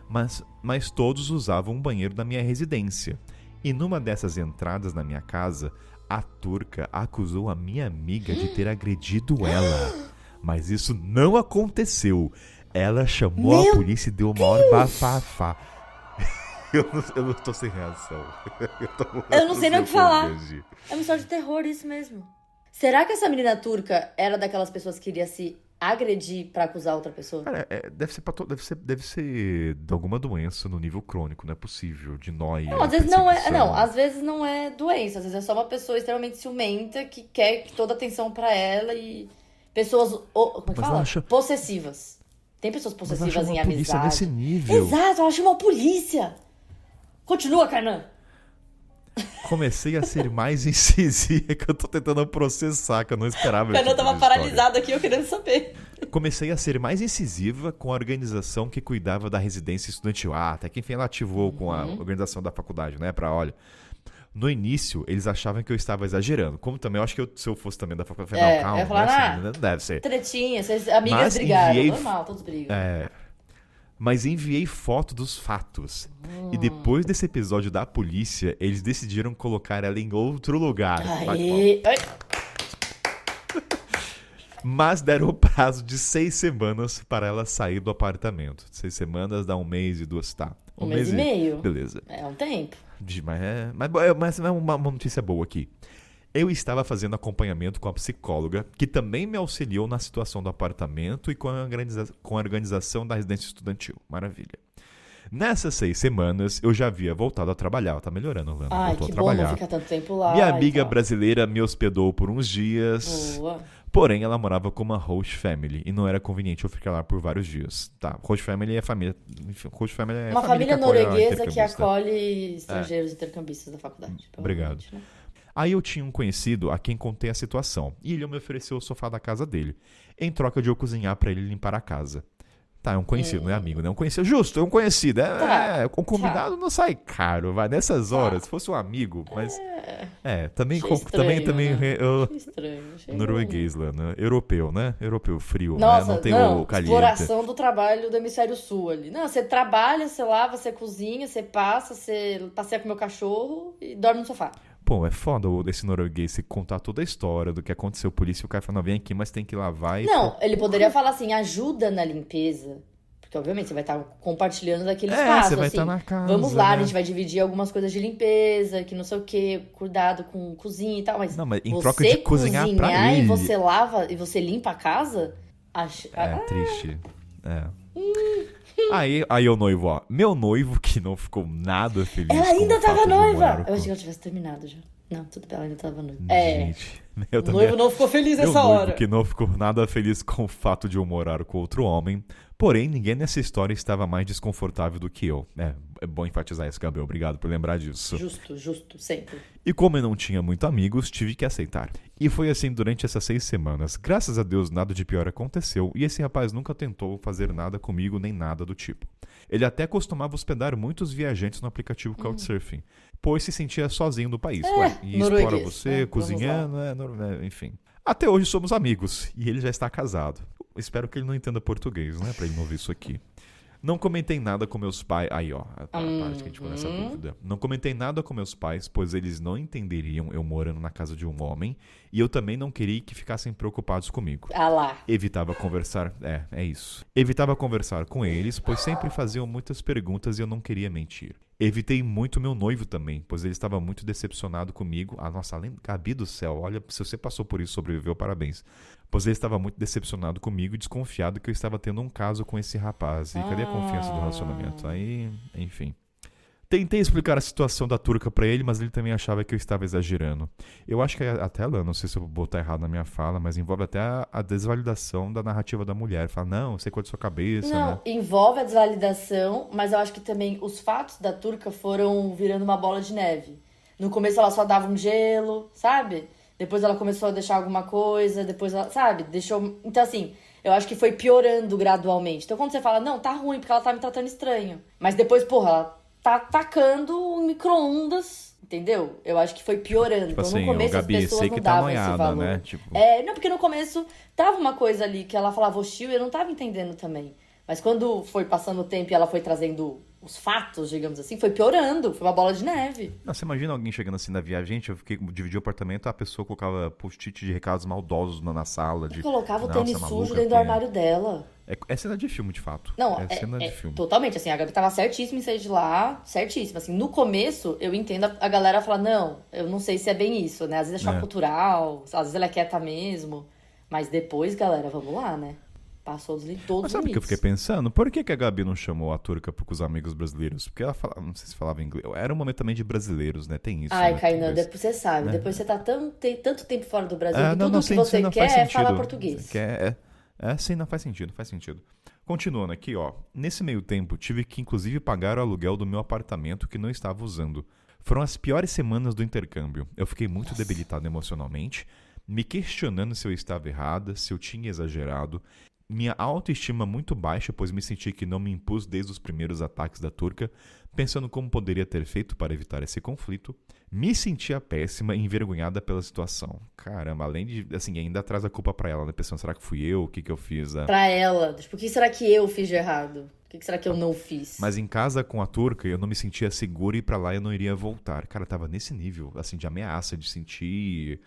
Mas todos usavam o banheiro da minha residência. E numa dessas entradas na minha casa, a turca acusou a minha amiga de ter agredido ela. Mas isso não aconteceu. Ela chamou a polícia e deu o maior bafafá. Eu não tô sem reação. Eu não sei nem o que falar. Hoje. É uma história de terror isso mesmo. Será que essa menina turca era daquelas pessoas que queria se agredir pra acusar outra pessoa? Cara, deve ser de alguma doença no nível crônico, não é possível, de nóia. Não, às vezes não é. Não, às vezes não é doença, às vezes é só uma pessoa extremamente ciumenta que quer toda a atenção pra ela e pessoas, como é que fala? Possessivas. Tem pessoas possessivas em amizade. Nesse nível. Exato, ela chama a polícia. Continua, Kainan. Comecei a ser mais incisiva, que eu tô tentando processar, que eu não esperava. O Kainan tava paralisado aqui, eu querendo saber. Comecei a ser mais incisiva com a organização que cuidava da residência estudantil. Até que enfim ela ativou com a organização da faculdade, né? Olha, no início eles achavam que eu estava exagerando. Como também, eu acho que se eu fosse também da faculdade, eu falei, não, calma, eu ia falar, assim, não deve ser. Tretinha, vocês amigas brigaram, normal, todos brigam. Mas enviei foto dos fatos. E depois desse episódio da polícia, eles decidiram colocar ela em outro lugar. Mas deram o prazo de 6 semanas para ela sair do apartamento. 6 semanas dá 1 mês e 2, tá? Um mês e meio. Beleza. É um tempo. Mas é uma notícia boa aqui. Eu estava fazendo acompanhamento com a psicóloga, que também me auxiliou na situação do apartamento e com a organização da residência estudantil. Maravilha. Nessas 6 semanas, eu já havia voltado a trabalhar. Tá melhorando, Lana. Ai, voltou que a trabalhar. bom não ficar tanto tempo lá. Minha amiga brasileira me hospedou por uns dias. Boa. Porém, ela morava com uma host family e não era conveniente eu ficar lá por vários dias. Tá, host family é família... Enfim, host family é uma família norueguesa que intercambista. acolhe estrangeiros intercambistas da faculdade. Obrigado. Né? Aí eu tinha um conhecido a quem contei a situação e ele me ofereceu o sofá da casa dele, em troca de eu cozinhar pra ele limpar a casa. Tá, é um conhecido, não é amigo, né? Um conhecido, justo, é um conhecido. Um convidado não sai caro, vai. Nessas horas, se fosse um amigo, mas... também... Estranho, também né? eu... Estranho. Norueguês, Lana. Europeu, né? Europeu, frio, nossa, né? Não tem o caliente. Exploração do trabalho do hemisfério sul ali. Não, você trabalha, você lava, você cozinha, você passa, você passeia com o meu cachorro e dorme no sofá. Pô, é foda esse norueguês se contar toda a história do que aconteceu, por isso o cara fala, não, vem aqui, mas tem que lavar e... Não, ele poderia falar assim, ajuda na limpeza. Porque, obviamente, você vai estar compartilhando daquele espaço. Você vai assim, estar na casa, vamos lá, né? a gente vai dividir algumas coisas de limpeza, que não sei o quê, cuidado com cozinha e tal, mas... Não, mas em troca de cozinhar pra ele... e você lava e você limpa a casa... triste. Aí o noivo, ó. Meu noivo, que não ficou nada feliz. Ela ainda com o fato tava de noiva! Eu achei que ela tivesse terminado já. Não, tudo bem, ela ainda tava noiva. Gente, o noivo não ficou feliz nessa hora. Que não ficou nada feliz com o fato de eu morar com outro homem. Porém, ninguém nessa história estava mais desconfortável do que eu. É bom enfatizar isso, Gabriel. Obrigado por lembrar disso. Justo, sempre. E como eu não tinha muito amigos, tive que aceitar. E foi assim durante essas 6 semanas. Graças a Deus, nada de pior aconteceu e esse rapaz nunca tentou fazer nada comigo nem nada do tipo. Ele até costumava hospedar muitos viajantes no aplicativo Couchsurfing, pois se sentia sozinho no país. E explora você, cozinhando, enfim. Até hoje somos amigos e ele já está casado. Espero que ele não entenda português, né? Pra ele não ouvir isso aqui. Não comentei nada com meus pais... Aí, ó. A parte que a gente ficou nessa dúvida. Não comentei nada com meus pais, pois eles não entenderiam eu morando na casa de um homem. E eu também não queria que ficassem preocupados comigo. Ah lá. Evitava conversar... É isso. Evitava conversar com eles, pois sempre faziam muitas perguntas e eu não queria mentir. Evitei muito meu noivo também, pois ele estava muito decepcionado comigo. Nossa, além... Gabi do céu, olha, se você passou por isso, sobreviveu, parabéns. Pois ele estava muito decepcionado comigo e desconfiado que eu estava tendo um caso com esse rapaz. E cadê a confiança do relacionamento? Aí, enfim. Tentei explicar a situação da turca pra ele, mas ele também achava que eu estava exagerando. Eu acho que até lá, não sei se eu vou botar errado na minha fala, mas envolve até a desvalidação da narrativa da mulher. Fala, não, você coisa da sua cabeça, não, né? Envolve a desvalidação, mas eu acho que também os fatos da turca foram virando uma bola de neve. No começo ela só dava um gelo, sabe? Depois ela começou a deixar alguma coisa, depois ela, sabe? Deixou... Então, assim, eu acho que foi piorando gradualmente. Então, quando você fala, não, tá ruim, porque ela tá me tratando estranho. Mas depois, porra, ela tá tacando um micro-ondas, entendeu? Eu acho que foi piorando. Tipo então, assim, no começo, Gabi, as pessoas sei não que tá davam esse noiada, valor. né? Tipo... Não, porque no começo tava uma coisa ali que ela falava hostil e eu não tava entendendo também. Mas quando foi passando o tempo e ela foi trazendo os fatos, digamos assim, foi piorando. Foi uma bola de neve. Não, você imagina alguém chegando assim na viagem, gente, dividi o apartamento, a pessoa colocava post-it de recados maldosos na sala. Colocava o tênis sujo dentro do armário dela. É cena de filme, de fato. Não, É cena de filme. Totalmente, assim, a Gabi tava certíssima em sair de lá, certíssima, assim, no começo eu entendo a galera falar, não, eu não sei se é bem isso, né, às vezes é choque cultural, às vezes ela é quieta mesmo, mas depois, galera, vamos lá, né, passou todos Mas os sabe o que eu limites. fiquei pensando? Por que a Gabi não chamou a turca com os amigos brasileiros? Porque ela falava, não sei se falava inglês. Era um momento também de brasileiros, né? Tem isso. Ai, né? Kainan, Talvez. depois você sabe, né? depois você tá tem tanto tempo fora do Brasil que Não, tudo que você não quer faz é sentido. falar português. Sim, não faz sentido, faz sentido. Continuando aqui, ó. Nesse meio tempo, tive que inclusive pagar o aluguel do meu apartamento que não estava usando. Foram as piores semanas do intercâmbio. Eu fiquei muito debilitado emocionalmente, me questionando se eu estava errada, se eu tinha exagerado. Minha autoestima muito baixa, pois me senti que não me impus desde os primeiros ataques da turca, pensando como poderia ter feito para evitar esse conflito. Me sentia péssima e envergonhada pela situação. Caramba, além de, assim, ainda traz a culpa pra ela, né? Pensando, será que fui eu? O que eu fiz? Pra ela, tipo, o que será que eu fiz de errado? O que será que eu não fiz? Mas em casa com a turca, eu não me sentia seguro e pra lá eu não iria voltar. Cara, tava nesse nível, assim, de ameaça, de sentir...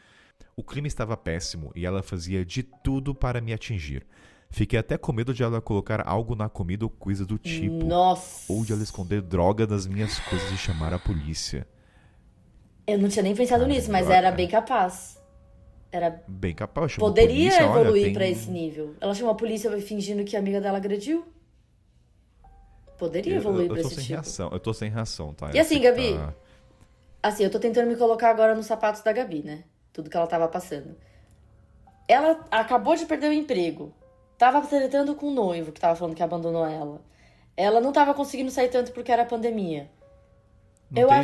O clima estava péssimo e ela fazia de tudo para me atingir. Fiquei até com medo de ela colocar algo na comida ou coisa do tipo. Nossa! Ou de ela esconder droga das minhas coisas e chamar a polícia. Eu não tinha nem pensado nisso, mas era bem capaz. Era... Bem capaz. Chamou Poderia a polícia, evoluir olha, pra esse nível. Ela chamou a polícia fingindo que a amiga dela agrediu. Poderia evoluir pra esse tipo. Eu tô sem reação, tá? E assim, Gabi, assim, eu tô tentando me colocar agora nos sapatos da Gabi, né? Tudo que ela tava passando. Ela acabou de perder o emprego. Tava tretando com o noivo, que tava falando que abandonou ela. Ela não tava conseguindo sair tanto porque era pandemia. Ela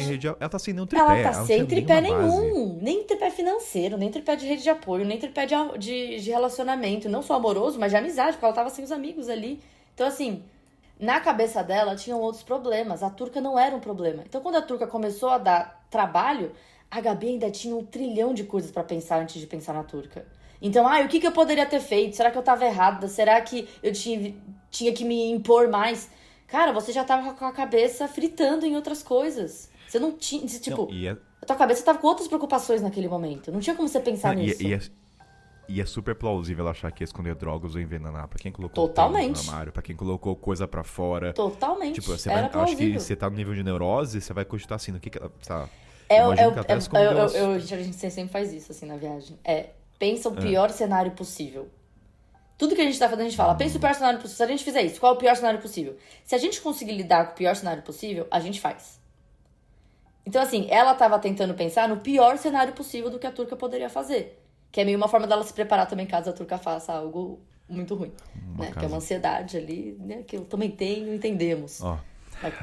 tá sem nenhum tripé. Ela tá sem tripé Base. nenhum. Nem tripé financeiro, nem tripé de rede de apoio, nem tripé de relacionamento. Não só amoroso, mas de amizade, porque ela tava sem os amigos ali. Então, assim, na cabeça dela tinham outros problemas. A turca não era um problema. Então, quando a turca começou a dar trabalho, a Gabi ainda tinha 1 trilhão de coisas pra pensar antes de pensar na turca. Então, o que eu poderia ter feito? Será que eu tava errada? Será que eu tinha que me impor mais? Cara, você já tava com a cabeça fritando em outras coisas. Você não tinha... Tipo, a tua cabeça tava com outras preocupações naquele momento. Não tinha como você pensar nisso. E é super plausível ela achar que ia esconder drogas ou envenenar. Pra quem colocou Totalmente. no armário, pra quem colocou coisa pra fora. Totalmente. Tipo, Acho que você tá no nível de neurose, você vai cogitar assim, no que ela... Tá, a gente sempre faz isso, assim, na viagem. Pensa o pior cenário possível. Tudo que a gente tá fazendo, a gente fala, pensa o pior cenário possível. Se a gente fizer isso, qual é o pior cenário possível? Se a gente conseguir lidar com o pior cenário possível, a gente faz. Então, assim, ela tava tentando pensar no pior cenário possível do que a turca poderia fazer. Que é meio uma forma dela se preparar também, caso a turca faça algo muito ruim. Né? Que é uma ansiedade ali, né? Que eu também tenho, entendemos. Mas,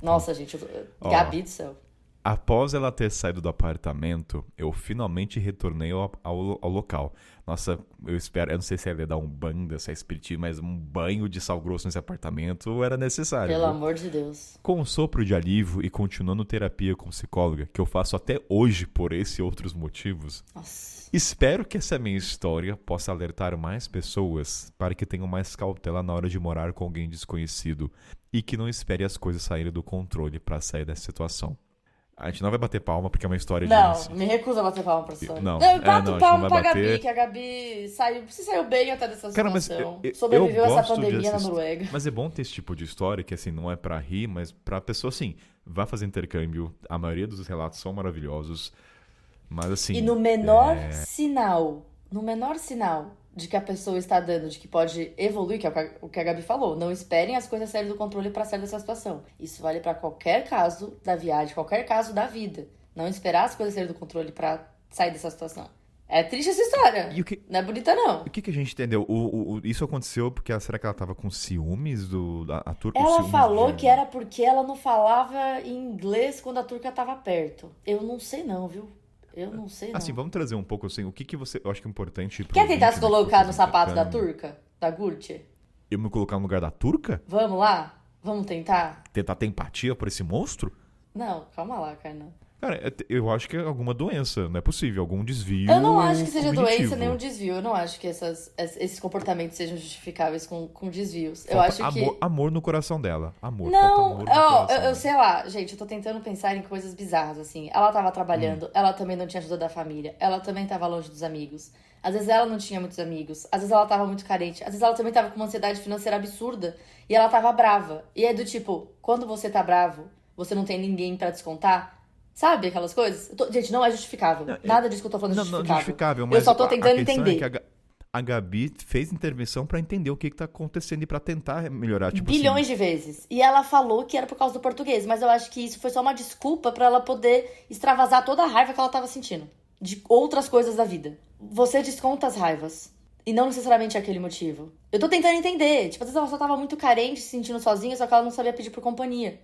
nossa, gente, Gabi do céu. Após ela ter saído do apartamento, eu finalmente retornei ao local. Nossa, eu não sei se ela ia dar um banda, se é espiritismo, mas um banho de sal grosso nesse apartamento era necessário. Pelo amor de Deus. Com um sopro de alívio e continuando terapia com psicóloga, que eu faço até hoje por esse e outros motivos, espero que essa minha história possa alertar mais pessoas para que tenham mais cautela na hora de morar com alguém desconhecido e que não espere as coisas saírem do controle para sair dessa situação. A gente não vai bater palma porque é uma história de... Não, me recuso a bater palma pra história. Não, eu bato palma pra bater. Gabi, que a Gabi saiu bem até dessa situação. Cara, mas sobreviveu a essa pandemia na Noruega. Mas é bom ter esse tipo de história que, assim, não é pra rir, mas pra pessoa, assim, vá fazer intercâmbio. A maioria dos relatos são maravilhosos, mas, assim... E no menor sinal de que a pessoa está dando, de que pode evoluir, que é o que a Gabi falou. Não esperem as coisas saírem do controle para sair dessa situação. Isso vale para qualquer caso da viagem, qualquer caso da vida. Não esperar as coisas saírem do controle para sair dessa situação. É triste essa história. Não é bonita, não. O que a gente entendeu? Isso aconteceu porque... Será que ela tava com ciúmes a turca? Ela falou que era porque ela não falava inglês quando a turca tava perto. Eu não sei não, viu? Eu não sei, não. Assim, vamos trazer um pouco, assim, o que você... Eu acho que é importante... Quer tentar se colocar no sapato da turca? Da Gurti? Eu me colocar no lugar da turca? Vamos lá? Vamos tentar? Tentar ter empatia por esse monstro? Não, calma lá, Kainan. Cara, eu acho que é alguma doença, não é possível, algum desvio Eu não acho que seja cognitivo. doença nem um desvio. Eu não acho que esses comportamentos sejam justificáveis com desvios. Eu Falta acho amor, que. amor no coração dela. Amor, falta Não, amor no coração. eu sei lá, gente, eu tô tentando pensar em coisas bizarras, assim. Ela tava trabalhando, ela também não tinha ajuda da família, ela também tava longe dos amigos. Às vezes ela não tinha muitos amigos, às vezes ela tava muito carente, às vezes ela também tava com uma ansiedade financeira absurda e ela tava brava. E é do tipo, quando você tá bravo, você não tem ninguém pra descontar. Sabe aquelas coisas? Gente, não é justificável. Nada disso que eu tô falando é justificável. Não é justificável, mas eu só tô tentando a questão entender. é que a Gabi fez intervenção pra entender o que tá acontecendo e pra tentar melhorar, tipo Bilhões assim. de vezes. E ela falou que era por causa do português, mas eu acho que isso foi só uma desculpa pra ela poder extravasar toda a raiva que ela tava sentindo. De outras coisas da vida. Você desconta as raivas. E não necessariamente é aquele motivo. Eu tô tentando entender. Tipo, às vezes ela só tava muito carente, se sentindo sozinha, só que ela não sabia pedir por companhia.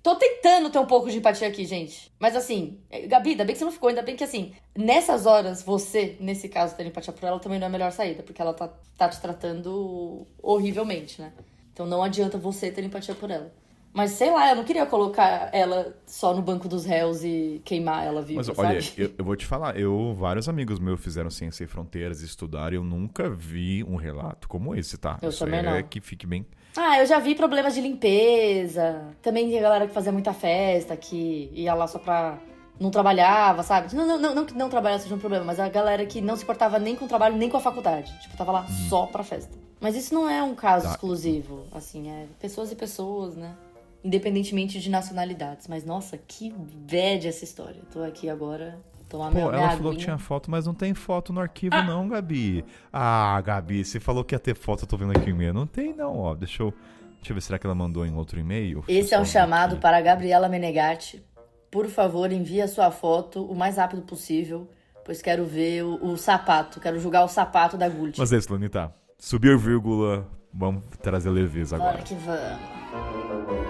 Tô tentando ter um pouco de empatia aqui, gente. Mas assim, Gabi, ainda bem que você não ficou. Ainda bem que assim, nessas horas, você, nesse caso, ter empatia por ela também não é a melhor saída. Porque ela tá te tratando horrivelmente, né? Então não adianta você ter empatia por ela. Mas sei lá, eu não queria colocar ela só no banco dos réus e queimar ela viva, Mas sabe? olha, eu vou te falar, vários amigos meus fizeram Ciência Sem Fronteiras e estudaram, eu nunca vi um relato como esse, tá? Eu Isso também é não. que fique bem. Ah, eu já vi problemas de limpeza. Também tinha galera que fazia muita festa, que ia lá só pra... Não trabalhava, sabe? Não que não trabalhar seja um problema, mas a galera que não se importava nem com o trabalho, nem com a faculdade. Tipo, tava lá só pra festa. Mas isso não é um caso Tá. exclusivo, assim, é pessoas e pessoas, né? Independentemente de nacionalidades. Mas, nossa, que bad essa história. Tô aqui agora, tomar Pô, minha ela falou aguinha. que tinha foto, mas não tem foto no arquivo não, Gabi. Ah, Gabi, você falou que ia ter foto, eu tô vendo aqui o e-mail. Não tem não, ó. Deixa eu ver, será que ela mandou em outro e-mail? Esse é um Deixa eu ver chamado aqui. para a Gabriela Menegatti. Por favor, envie a sua foto o mais rápido possível, pois quero ver o sapato, quero julgar o sapato da Gucci. Mas é isso, Lanita. Subiu vírgula, vamos trazer leveza Bora agora. que vamos.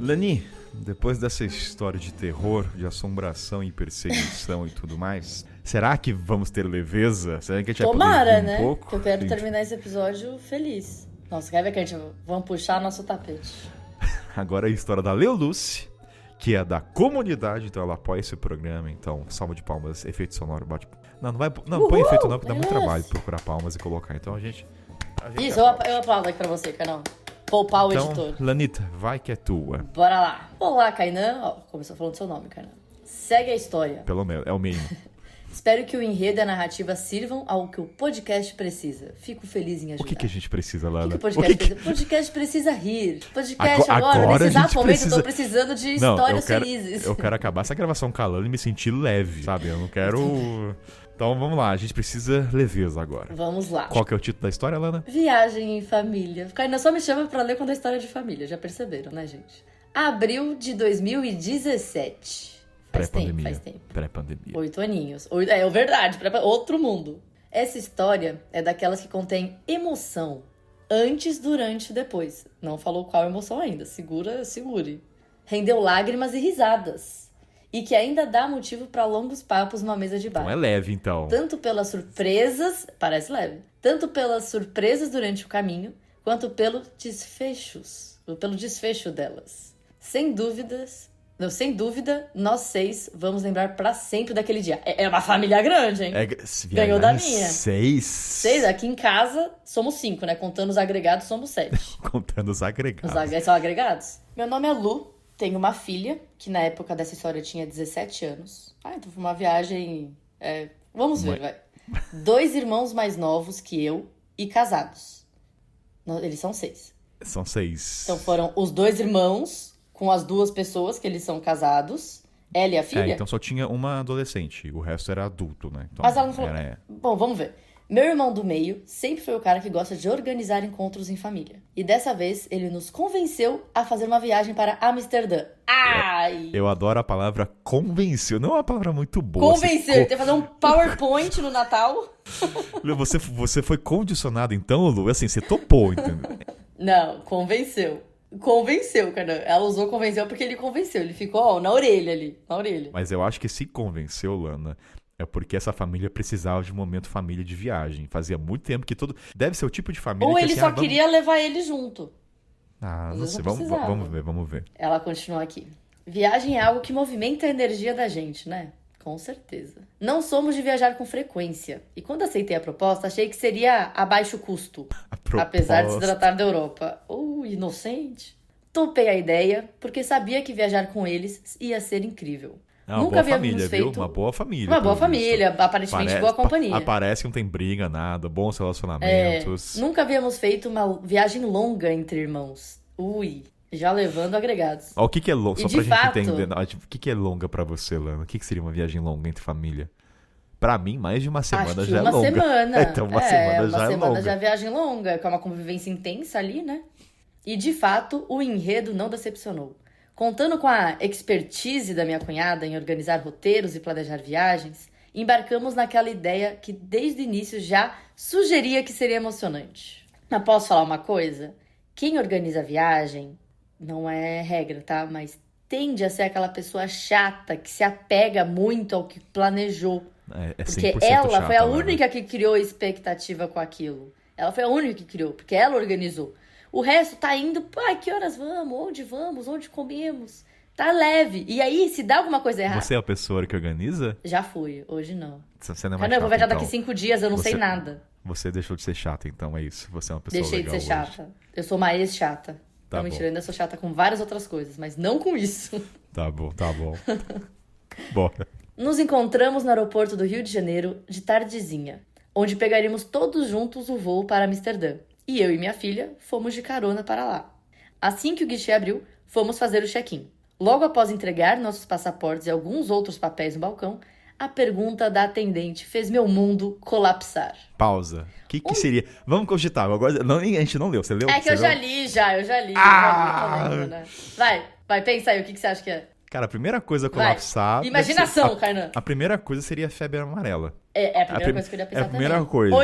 Lani, depois dessa história de terror, de assombração e perseguição e tudo mais, será que vamos ter leveza? Será que a gente vai Tomara, poder rir né? um pouco? Que eu quero Gente, terminar esse episódio feliz. Nossa, quer ver que a gente vamos puxar nosso tapete? agora é a história da Leoluce, que é da comunidade, então ela apoia esse programa, então salva de palmas, efeito sonoro, bate... Não põe efeito não, porque dá muito Leoluce! trabalho procurar palmas e colocar, então a gente Isso, aplaude. eu aplaudo aqui pra você, Canão. Poupar o Então, editor. Lanita, vai que é tua, Bora lá. Olá, Kainan. Ó, começou falando seu nome, Kainan. Segue a história. pelo menos, é o mínimo. Espero que o enredo e a narrativa sirvam ao que o podcast precisa. Fico feliz em O ajudar. que a gente precisa, Lana? O que o podcast precisa? O podcast precisa rir. O podcast agora, Agora nesse a exato gente momento, eu precisa- tô precisando de Não, histórias felizes. eu quero acabar essa gravação com a Lana e me sentir leve, sabe? Eu não quero... Então vamos lá, a gente precisa leveza agora. Vamos lá. Qual que é o título da história, Lana? Viagem em família. Kainan só me chama pra ler quando é história de família. Já perceberam, né, gente? Abril de 2017. Faz tempo. Pré-pandemia. 8 aninhos. É verdade, outro mundo. Essa história é daquelas que contém emoção. Antes, durante e depois. Não falou qual emoção ainda. Segure. Rendeu lágrimas e risadas. E que ainda dá motivo pra longos papos numa mesa de bar. Então é leve, então. Tanto pelas surpresas... Parece leve. Tanto pelas surpresas durante o caminho, quanto pelo desfecho delas. Sem dúvida, nós 6 vamos lembrar pra sempre daquele dia. É uma família grande, hein? Ganhou da minha. 6? 6, aqui em casa somos 5, né? Contando os agregados, somos 7. Contando os agregados. São agregados. Meu nome é Lu, tenho uma filha, que na época dessa história tinha 17 anos. Então foi uma viagem... vamos ver, vai. 2 irmãos mais novos que eu e casados. Eles são 6. São 6. Então foram os 2 irmãos com as 2 pessoas que eles são casados. Ela e a filha. Então só tinha uma adolescente, o resto era adulto, né? Então, Mas ela não falou... Bom, vamos ver. Meu irmão do meio sempre foi o cara que gosta de organizar encontros em família. E dessa vez ele nos convenceu a fazer uma viagem para Amsterdã. Ai! Eu adoro a palavra convenceu. Não é uma palavra muito boa. Convenceu. Ele tem que fazer um PowerPoint no Natal. Lu, você foi condicionado então, Lu? Assim, você topou, entendeu? Não, convenceu. Convenceu, cara. Ela usou convenceu porque ele convenceu. Ele ficou, na orelha ali. Na orelha. Mas eu acho que se convenceu, Lana, É porque essa família precisava de um momento família de viagem. Fazia muito tempo que todo... Deve ser o tipo de família Ou que ele assim, só vamos... queria levar ele junto. Ah, Às não vezes sei. não precisava. Vamos ver. Ela continua aqui. Viagem é algo que movimenta a energia da gente, né? Com certeza. Não somos de viajar com frequência. E quando aceitei a proposta, achei que seria a baixo custo. Apesar de se tratar da Europa. Inocente. Topei a ideia, porque sabia que viajar com eles ia ser incrível. Nunca havíamos feito... Viu? Uma boa família. Uma boa família, aparentemente boa companhia. Parece que não tem briga, nada, bons relacionamentos. Nunca havíamos feito uma viagem longa entre irmãos. Já levando agregados. O que é longa? Só de pra fato, gente entender. O que é longa pra você, Lana? O que seria uma viagem longa entre família? Pra mim, mais de uma semana já é longa. Uma semana. Então, uma semana já é longa. Uma semana já é viagem longa, que é uma convivência intensa ali, né? E, de fato, o enredo não decepcionou. Contando com a expertise da minha cunhada em organizar roteiros e planejar viagens, embarcamos naquela ideia que, desde o início, já sugeria que seria emocionante. Mas posso falar uma coisa? Quem organiza a viagem, não é regra, tá? Mas tende a ser aquela pessoa chata que se apega muito ao que planejou. Porque ela chata, foi a única que criou expectativa com aquilo. Ela foi a única que criou, porque ela organizou. O resto tá indo, que horas vamos, onde comemos? Tá leve. E aí, se dá alguma coisa errada... Você é a pessoa que organiza? Já fui, hoje não. Você não é mais chata, eu vou viajar então. daqui 5 dias, eu não sei nada. Você deixou de ser chata, então, é isso. Você é uma pessoa Deixei legal de ser chata. hoje. Eu sou uma ex-chata. Tá não, mentira, eu ainda sou chata com várias outras coisas, mas não com isso. Tá bom. Bora. Nos encontramos no aeroporto do Rio de Janeiro de tardezinha, onde pegaríamos todos juntos o voo para Amsterdã. E eu e minha filha fomos de carona para lá. Assim que o guichê abriu, fomos fazer o check-in. Logo após entregar nossos passaportes e alguns outros papéis no balcão, a pergunta da atendente fez meu mundo colapsar. Pausa. O que seria? Vamos cogitar. Agora, a gente não leu. Você leu? É que eu já li. Eu já li, tô lendo, né? Vai, pensa aí, o que você acha que é? Cara, a primeira coisa a colapsar... Imaginação, Kainan. A primeira coisa seria a febre amarela. É a primeira coisa que eu ia pensar também. É a primeira também. coisa.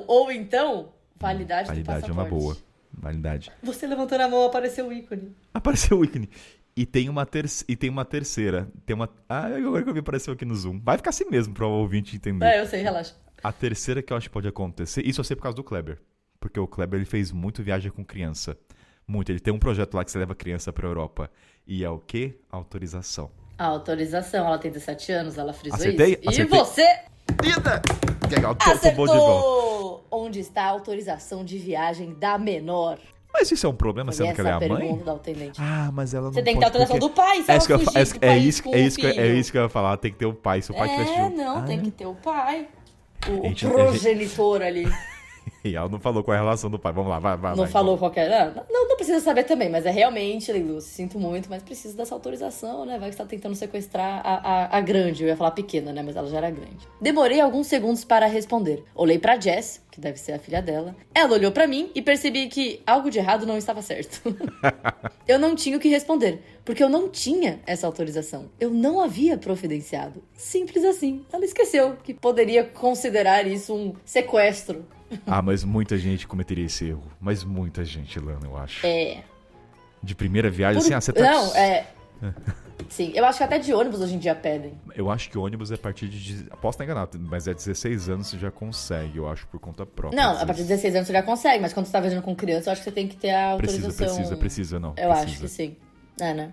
Ou então, validade do passaporte. É uma boa. Validade. Você levantou na mão, apareceu o ícone. Apareceu o ícone. E tem uma terceira. Agora que eu vi, apareceu aqui no Zoom. Vai ficar assim mesmo para o ouvinte entender. Eu sei, relaxa. A terceira que eu acho que pode acontecer, isso eu sei por causa do Kleber. Porque o Kleber ele fez muito viagem com criança. Muito. Ele tem um projeto lá que você leva criança pra Europa. E é o quê? Autorização. A autorização. Ela tem 17 anos, ela frisou Acertei? isso. Acertei. E você... Eita! Legal, acertou! Bom de volta. Onde está a autorização de viagem da menor? Mas isso é um problema, sendo que ela é a mãe? Da atendente. Mas ela não Você tem que ter autorização do pai, se ela fugir do país com o filho. É isso que eu ia falar, tem que ter o pai, se o pai tivesse junto. Tem que ter o pai. O progenitor ali. E ela não falou qual é a relação do pai. Vamos lá, vai. Não falou qual é. Não precisa saber também, mas é realmente, Leilu, sinto muito, mas precisa dessa autorização, né? Vai que você tá tentando sequestrar a grande. Eu ia falar pequena, né? Mas ela já era grande. Demorei alguns segundos para responder. Olhei pra Jess, que deve ser a filha dela. Ela olhou pra mim e percebi que algo de errado não estava certo. Eu não tinha o que responder, porque eu não tinha essa autorização. Eu não havia providenciado. Simples assim. Ela esqueceu que poderia considerar isso um sequestro. Mas muita gente cometeria esse erro. Mas muita gente, Lana, eu acho. De primeira viagem, você tá... Não, Sim, eu acho que até de ônibus hoje em dia pedem. Eu acho que ônibus é a partir de... Posso estar enganado, mas é 16 anos você já consegue, eu acho, por conta própria. Não, a partir de 16 anos você já consegue, mas quando você tá viajando com criança, eu acho que você tem que ter a autorização. Precisa, não. Eu acho que sim. Né?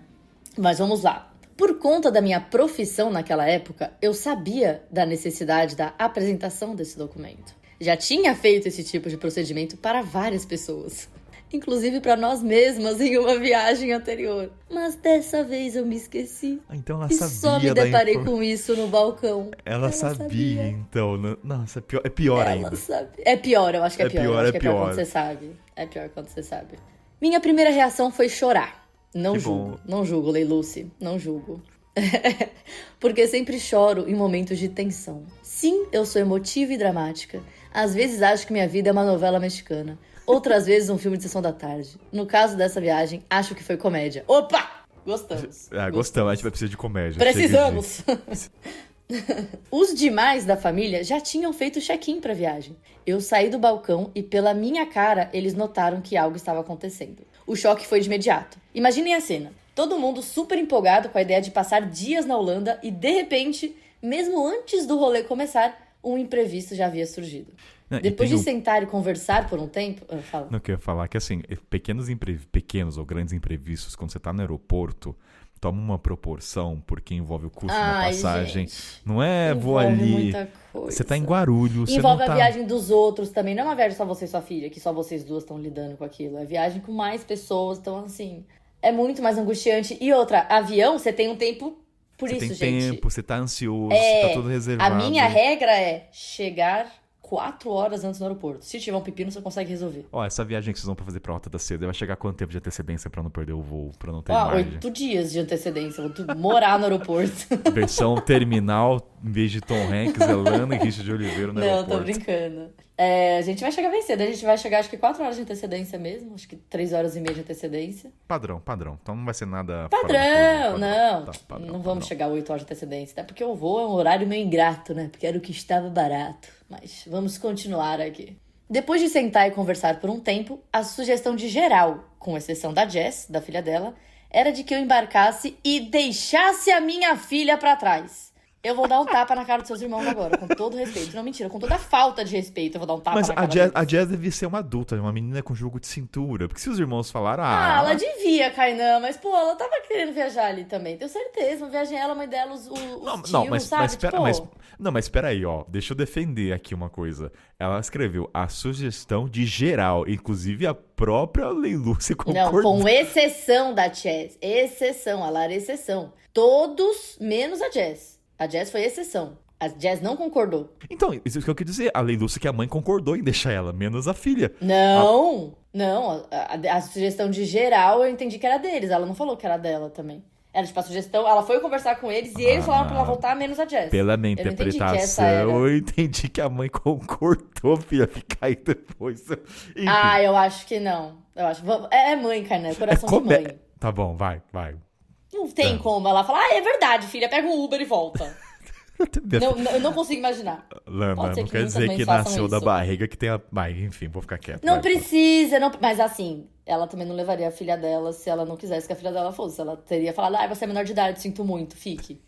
Mas vamos lá. Por conta da minha profissão naquela época, eu sabia da necessidade da apresentação desse documento. Já tinha feito esse tipo de procedimento para várias pessoas. Inclusive para nós mesmas em uma viagem anterior. Mas dessa vez eu me esqueci. Então ela e sabia. Só me deparei com isso no balcão. Ela sabia, então. Nossa, é pior ainda. É pior, eu acho que é pior. É pior quando você sabe. É pior quando você sabe. Minha primeira reação foi chorar. Não julgo. Não julgo, Leiluce. Não julgo. Porque sempre choro em momentos de tensão. Sim, eu sou emotiva e dramática. Às vezes acho que minha vida é uma novela mexicana. Outras vezes um filme de sessão da tarde. No caso dessa viagem, acho que foi comédia. Opa! Gostamos. Gostamos. A gente vai precisar de comédia. Precisamos. Os demais da família já tinham feito check-in pra viagem. Eu saí do balcão e pela minha cara eles notaram que algo estava acontecendo. O choque foi de imediato. Imaginem a cena. Todo mundo super empolgado com a ideia de passar dias na Holanda e, de repente, mesmo antes do rolê começar, um imprevisto já havia surgido. Não, Depois de sentar e conversar por um tempo... Fala. Não, que eu ia falar que, assim, pequenos ou grandes imprevistos, quando você tá no aeroporto, toma uma proporção, porque envolve o custo de uma passagem. Gente, não é, vou ali... muita coisa. Você tá em Guarulhos, envolve você não a viagem dos outros também. Não é uma viagem só você e sua filha, que só vocês duas estão lidando com aquilo. É viagem com mais pessoas, então, assim... É muito mais angustiante. E outra, avião, você tem um tempo... Por você isso, tem gente... tempo, você tá ansioso, você tá tudo reservado. A minha regra é chegar 4 horas antes no aeroporto. Se tiver um pepino, você consegue resolver. Ó, essa viagem que vocês vão pra fazer pra Rota da Seda, vai chegar quanto tempo de antecedência pra não perder o voo, pra não ter margem? 8 dias de antecedência. Vou morar no aeroporto. Versão terminal, em vez de Tom Hanks, Elana e Richard de Oliveira no aeroporto. Não, tô brincando. A gente vai chegar bem cedo. A gente vai chegar, acho que 4 horas de antecedência mesmo. Acho que 3 horas e meia de antecedência. Padrão. Então não vai ser nada... Padrão. Padrão, Não vamos chegar 8 horas de antecedência. Até porque o voo é um horário meio ingrato, né? Porque era o que estava barato. Mas vamos continuar aqui. Depois de sentar e conversar por um tempo, a sugestão de geral, com exceção da Jess, da filha dela, era de que eu embarcasse e deixasse a minha filha pra trás. Eu vou dar um tapa na cara dos seus irmãos agora, com todo respeito. Não, mentira, com toda a falta de respeito, eu vou dar um tapa na cara deles. Mas a Jess deve ser uma adulta, uma menina com jogo de cintura. Porque se os irmãos falaram... ela devia, Kainan, mas, pô, ela tava querendo viajar ali também. Tenho certeza, uma viagem ela, a mãe dela, os tios, sabe? Mas espera aí, ó. Deixa eu defender aqui uma coisa. Ela escreveu a sugestão de geral, inclusive a própria Leiluce concordou. Não, com exceção da Jess. Exceção, a Lara é exceção. Todos, menos a Jess. A Jess foi exceção. A Jess não concordou. Então, isso que eu queria dizer. A Leiluce que a mãe concordou em deixar ela, menos a filha. Não. A sugestão de geral eu entendi que era deles. Ela não falou que era dela também. Era tipo a sugestão, ela foi conversar com eles e eles falaram pra ela voltar, menos a Jess. Pela minha interpretação, eu entendi que a mãe concordou, filha, ficar aí depois. Enfim. Eu acho que não. É mãe, cara, coração de mãe. Tá bom, vai. Não tem como ela falar, é verdade, filha, pega um Uber e volta. Eu não consigo imaginar. Lana, não quer dizer que nasceu da barriga que tem a... enfim, vou ficar quieto. Não precisa, mas assim, ela também não levaria a filha dela se ela não quisesse que a filha dela fosse. Ela teria falado, você é menor de idade, sinto muito, fique.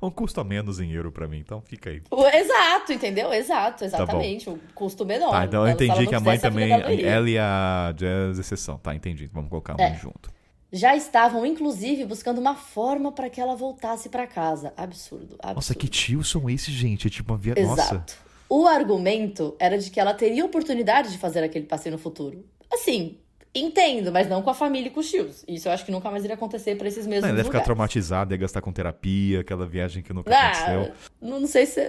Um custo a menos em euro pra mim, então fica aí. Exato, entendeu? Exatamente. O custo menor. Tá, então eu entendi que a mãe também, ela e a Jess, exceção. Tá, entendi. Vamos colocar a mãe junto. Já estavam, inclusive, buscando uma forma pra que ela voltasse pra casa. Absurdo. Nossa, que tios são esses, gente? É tipo uma viagem. Exato. Nossa. O argumento era de que ela teria oportunidade de fazer aquele passeio no futuro. Assim, entendo, mas não com a família e com os tios. Isso eu acho que nunca mais iria acontecer pra esses mesmos lugares. Ela ia ficar traumatizada, ia gastar com terapia, aquela viagem que nunca aconteceu. Não sei se...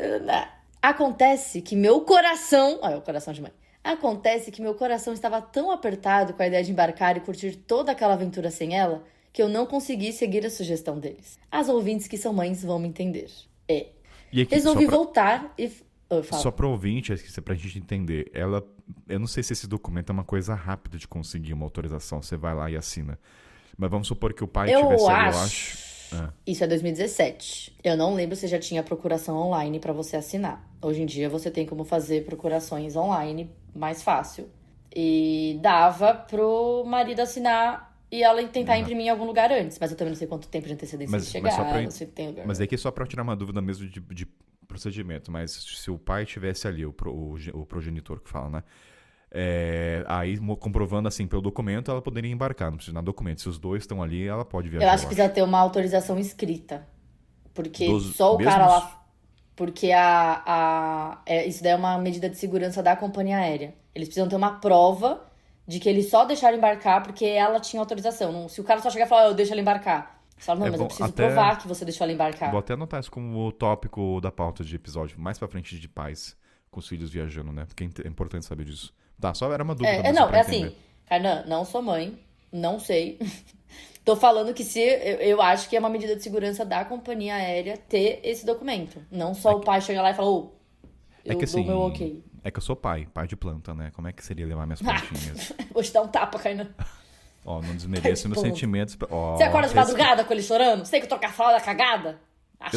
Acontece que meu coração... Olha, o coração de mãe. Acontece que meu coração estava tão apertado com a ideia de embarcar e curtir toda aquela aventura sem ela, que eu não consegui seguir a sugestão deles. As ouvintes que são mães vão me entender. E aqui, resolvi voltar e... Só para ouvinte, pra gente entender, eu não sei se esse documento é uma coisa rápida de conseguir uma autorização, você vai lá e assina. Mas vamos supor que o pai tivesse ali, eu acho... Isso é 2017. Eu não lembro se já tinha procuração online para você assinar. Hoje em dia você tem como fazer procurações online mais fácil. E dava pro marido assinar e ela tentar imprimir em algum lugar antes. Mas eu também não sei quanto tempo de antecedência chegar. Mas é que só pra tirar uma dúvida mesmo de procedimento. Mas se o pai tivesse ali, o progenitor que fala, né? Aí, comprovando assim pelo documento, ela poderia embarcar, não precisa de documento. Se os dois estão ali, ela pode viajar. Eu acho que precisa ter uma autorização escrita. Porque só o cara lá... Porque isso daí é uma medida de segurança da companhia aérea. Eles precisam ter uma prova de que eles só deixaram embarcar porque ela tinha autorização. Se o cara só chegar e falar, eu deixo ela embarcar. Você fala, não, mas eu preciso provar que você deixou ela embarcar. Vou até anotar isso como o tópico da pauta de episódio, mais pra frente, de pais com os filhos viajando, né? Porque é importante saber disso. Tá, só era uma dúvida. Assim, Kainan, não sou mãe, não sei. Tô falando que eu acho que é uma medida de segurança da companhia aérea ter esse documento. Não só o pai chegar lá e falar, eu dou meu ok. É que eu sou pai de planta, né? Como é que seria levar minhas plantinhas? Vou te dar um tapa, Kainan. Não desmereça meus sentimentos. Você acorda de madrugada com ele chorando? Você tem que trocar a fralda cagada?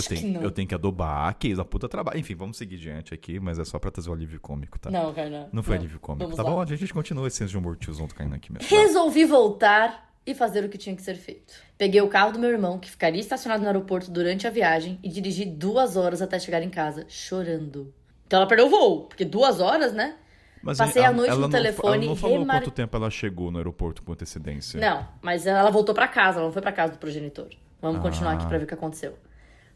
Que não. Eu tenho que adobar, que isso, a puta trabalho. Enfim, vamos seguir diante aqui, mas é só pra trazer o alívio cômico, tá? Não, Kainan. Não foi alívio cômico. Tá bom, a gente continua esse senso de humor tiozão do Kainan aqui mesmo. Resolvi voltar e fazer o que tinha que ser feito. Peguei o carro do meu irmão, que ficaria estacionado no aeroporto durante a viagem, e dirigi 2 horas até chegar em casa, chorando. Então ela perdeu o voo, porque 2 horas, né? Mas Passei a noite no telefone... Ela não falou quanto tempo ela chegou no aeroporto com antecedência. Não, mas ela voltou pra casa, ela não foi pra casa do progenitor. Vamos continuar aqui pra ver o que aconteceu.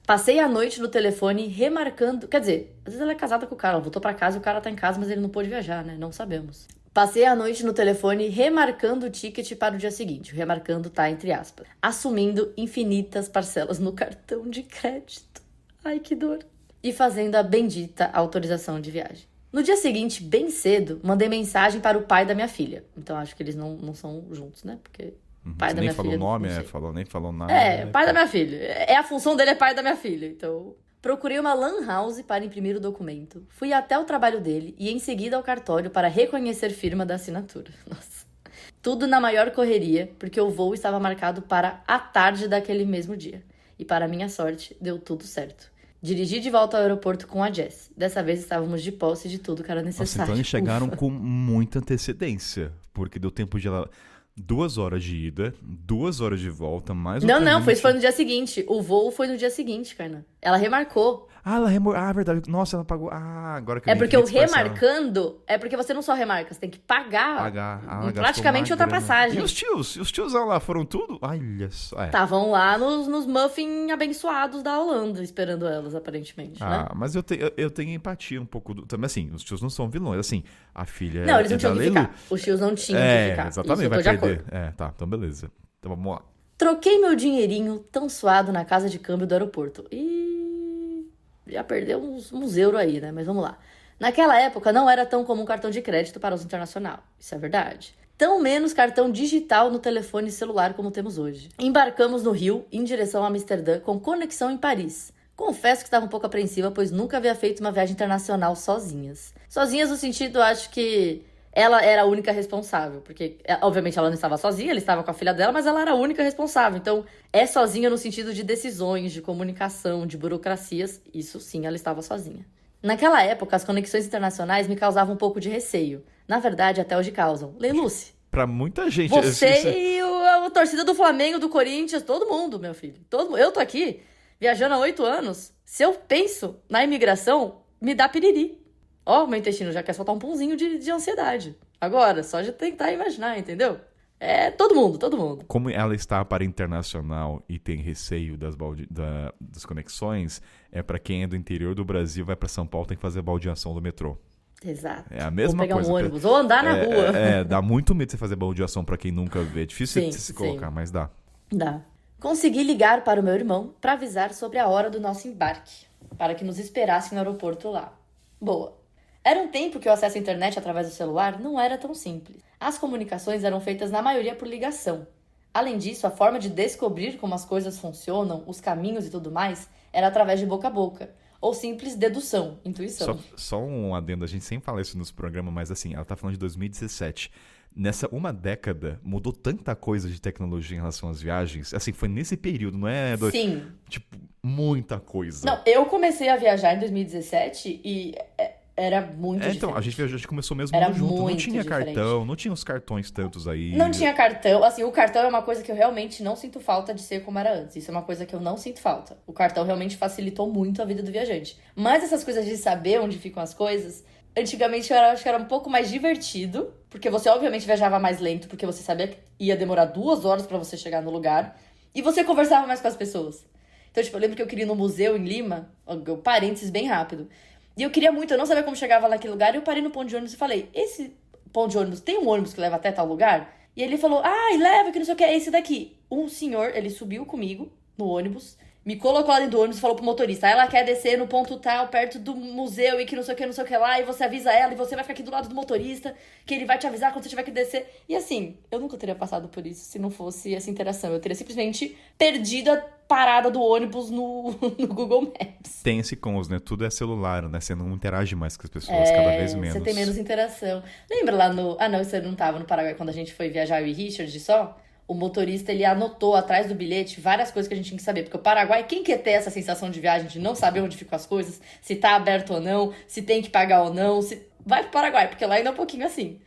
Passei a noite no telefone remarcando... Quer dizer, às vezes ela é casada com o cara, ela voltou pra casa e o cara tá em casa, mas ele não pôde viajar, né? Não sabemos. Passei a noite no telefone remarcando o ticket para o dia seguinte. O remarcando tá entre aspas. Assumindo infinitas parcelas no cartão de crédito. Ai, que dor. E fazendo a bendita autorização de viagem. No dia seguinte, bem cedo, mandei mensagem para o pai da minha filha. Então, acho que eles não são juntos, né? Porque pai da minha filha... Nem falou nome, nem falou nada. Pai da minha filha. A função dele é pai da minha filha. Então, procurei uma lan house para imprimir o documento. Fui até o trabalho dele e em seguida ao cartório para reconhecer firma da assinatura. Nossa. Tudo na maior correria, porque o voo estava marcado para a tarde daquele mesmo dia. E para minha sorte, deu tudo certo. Dirigi de volta ao aeroporto com a Jess. Dessa vez estávamos de posse de tudo que era necessário. Nossa, então eles chegaram com muita antecedência, porque deu tempo de ela... 2 horas de ida, 2 horas de volta, mais Não, foi no dia seguinte. O voo foi no dia seguinte, Kainan. Ela remarcou. Verdade. Nossa, ela pagou. Agora que eu É porque o remarcando é porque você não só remarca, você tem que pagar praticamente outra passagem. E os tios lá foram tudo? Olha só. Estavam lá nos muffin abençoados da Holanda, esperando elas, aparentemente, né? Mas eu tenho empatia um pouco. Também assim, os tios não são vilões. Assim, a filha não, eles não tinham que ficar. Os tios não tinham que ficar. Exatamente, vai perder. Então beleza. Então vamos lá. Troquei meu dinheirinho tão suado na casa de câmbio do aeroporto. Já perdeu uns euros aí, né? Mas vamos lá. Naquela época, não era tão comum cartão de crédito para uso internacional. Isso é verdade. Tão menos cartão digital no telefone celular como temos hoje. Embarcamos no Rio, em direção a Amsterdã, com conexão em Paris. Confesso que estava um pouco apreensiva, pois nunca havia feito uma viagem internacional sozinhas. Sozinhas no sentido, acho que ela era a única responsável. Porque, obviamente, ela não estava sozinha, ela estava com a filha dela, mas ela era a única responsável. Então, é sozinha no sentido de decisões, de comunicação, de burocracias. Isso sim, ela estava sozinha. Naquela época, as conexões internacionais me causavam um pouco de receio. Na verdade, até hoje causam. Leiluce. Pra muita gente. Você e a torcida do Flamengo, do Corinthians, todo mundo, meu filho. Eu tô aqui, viajando há 8 anos. Se eu penso na imigração, me dá piriri. Meu intestino já quer soltar um punzinho de ansiedade. Agora, só de tentar imaginar, entendeu? Todo mundo. Como ela está para internacional e tem receio das conexões, pra quem é do interior do Brasil, vai para São Paulo, tem que fazer baldeação do metrô. Exato. É a mesma coisa. Ou pegar um ônibus, ou andar na rua. Dá muito medo você fazer baldeação pra quem nunca vê. É difícil se colocar, mas dá. Dá. Consegui ligar para o meu irmão para avisar sobre a hora do nosso embarque, para que nos esperasse no aeroporto lá. Boa. Era um tempo que o acesso à internet através do celular não era tão simples. As comunicações eram feitas na maioria por ligação. Além disso, a forma de descobrir como as coisas funcionam, os caminhos e tudo mais, era através de boca a boca. Ou simples dedução, intuição. Só um adendo, a gente sempre fala isso nos programas, mas assim, ela tá falando de 2017. Nessa uma década, mudou tanta coisa de tecnologia em relação às viagens. Assim, foi nesse período, não é? Sim. Tipo, muita coisa. Não, eu comecei a viajar em 2017 e era muito diferente. Então, a gente começou mesmo era junto. Muito não tinha diferente. cartão, não tinha os cartões tantos aí. Não tinha cartão. Assim, o cartão é uma coisa que eu realmente não sinto falta de ser como era antes. Isso é uma coisa que eu não sinto falta. O cartão realmente facilitou muito a vida do viajante. Mas essas coisas de saber onde ficam as coisas, antigamente eu acho que era um pouco mais divertido, porque você obviamente viajava mais lento, porque você sabia que ia demorar 2 horas pra você chegar no lugar, e você conversava mais com as pessoas. Então, tipo, eu lembro que eu queria ir no museu em Lima, parênteses bem rápido, e eu queria muito, eu não sabia como chegava naquele lugar, e eu parei no ponto de ônibus e falei, esse ponto de ônibus, tem um ônibus que leva até tal lugar? E ele falou, leva, que não sei o que, é esse daqui. Um senhor, ele subiu comigo no ônibus, me colocou lá dentro do ônibus e falou pro motorista, ela quer descer no ponto tal, perto do museu e que não sei o que lá, e você avisa ela, e você vai ficar aqui do lado do motorista, que ele vai te avisar quando você tiver que descer. E assim, eu nunca teria passado por isso se não fosse essa interação. Eu teria simplesmente perdido a parada do ônibus no Google Maps. Tem esse cons, né? Tudo é celular, né? Você não interage mais com as pessoas, cada vez menos. Você tem menos interação. Lembra lá no... não, você não tava no Paraguai quando a gente foi viajar, eu e Richard só? O motorista, ele anotou atrás do bilhete várias coisas que a gente tinha que saber. Porque o Paraguai, quem quer ter essa sensação de viagem, de não saber onde ficam as coisas, se tá aberto ou não, se tem que pagar ou não, vai pro Paraguai, porque lá ainda é um pouquinho assim.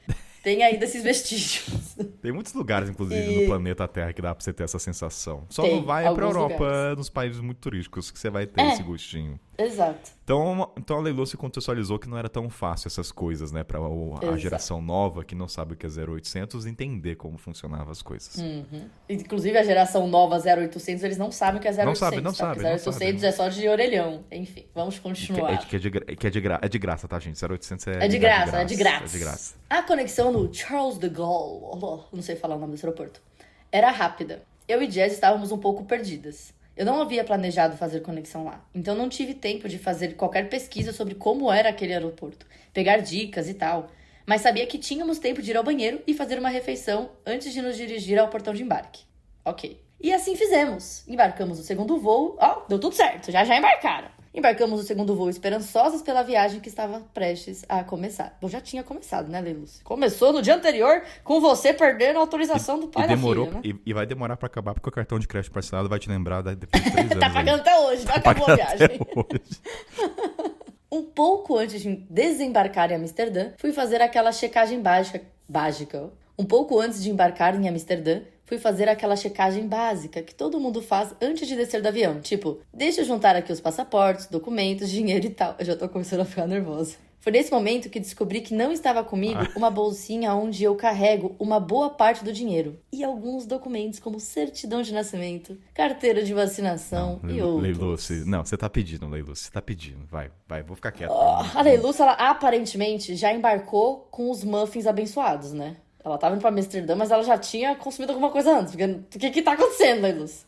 Tem ainda esses vestígios. Tem muitos lugares, inclusive, no planeta Terra que dá pra você ter essa sensação. Só Tem, não vai pra alguns Europa, lugares. nos países muito turísticos, que você vai ter esse gostinho. Exato. Então a Leilu se contextualizou que não era tão fácil essas coisas, né? Pra a Exato. geração nova, que não sabe o que é 0800, entender como funcionavam as coisas. Inclusive, a geração nova 0800, eles não sabem o que é 0800. Não tá? sabe, Porque não 0800 sabe. é só de orelhão. Enfim, vamos continuar. É de graça, tá, gente? 0800 É de graça, é de É graça. de graça. A conexão no Charles de Gaulle, não sei falar o nome desse aeroporto, era rápida. Eu e Jess estávamos um pouco perdidas. Eu não havia planejado fazer conexão lá, então não tive tempo de fazer qualquer pesquisa sobre como era aquele aeroporto, pegar dicas e tal, mas sabia que tínhamos tempo de ir ao banheiro e fazer uma refeição antes de nos dirigir ao portão de embarque. Ok. E assim fizemos. Embarcamos o segundo voo. Deu tudo certo, já embarcaram. Embarcamos o segundo voo esperançosas pela viagem que estava prestes a começar. Bom, já tinha começado, né, Leiluz? Começou no dia anterior com você perdendo a autorização do pai da filha, né? E vai demorar pra acabar, porque o cartão de crédito parcelado vai te lembrar depois de 3 anos. Tá pagando até hoje, não acabou a viagem. Até hoje. Um pouco antes de desembarcar em Amsterdã, fui fazer aquela checagem básica. Um pouco antes de embarcar em Amsterdã, fui fazer aquela checagem básica que todo mundo faz antes de descer do avião. Tipo, deixa eu juntar aqui os passaportes, documentos, dinheiro e tal. Eu já tô começando a ficar nervosa. Foi nesse momento que descobri que não estava comigo uma bolsinha onde eu carrego uma boa parte do dinheiro. E alguns documentos como certidão de nascimento, carteira de vacinação e outros. Leiluce, não, você tá pedindo, Leiluce. Você tá pedindo. Vai, vou ficar quieto. A Leiluce, ela aparentemente já embarcou com os muffins abençoados, né? Ela tava indo pra Amsterdã, mas ela já tinha consumido alguma coisa antes. Porque o que tá acontecendo, Leiluce?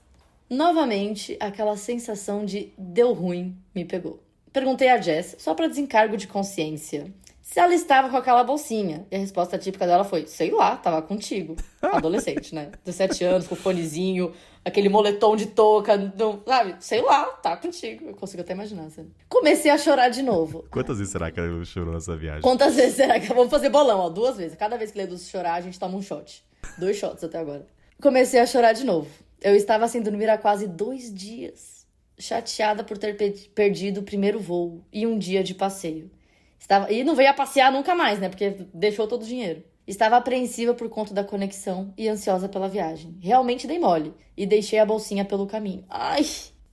Novamente, aquela sensação de deu ruim me pegou. Perguntei a Jess, só pra desencargo de consciência, se ela estava com aquela bolsinha. E a resposta típica dela foi, sei lá, tava contigo. Adolescente, né? 17 anos, com fonezinho, aquele moletom de touca, sabe? Sei lá, tá contigo. Eu consigo até imaginar, sabe? Comecei a chorar de novo. Quantas vezes será que ela chorou nessa viagem? Quantas vezes será que... Vamos fazer bolão, 2 vezes. Cada vez que Ledu chorar, a gente toma um shot. 2 shots até agora. Comecei a chorar de novo. Eu estava sem dormir há quase 2 dias. Chateada por ter perdido o primeiro voo e um dia de passeio. E não veio a passear nunca mais, né? Porque deixou todo o dinheiro. Estava apreensiva por conta da conexão e ansiosa pela viagem. Realmente dei mole e deixei a bolsinha pelo caminho. Ai,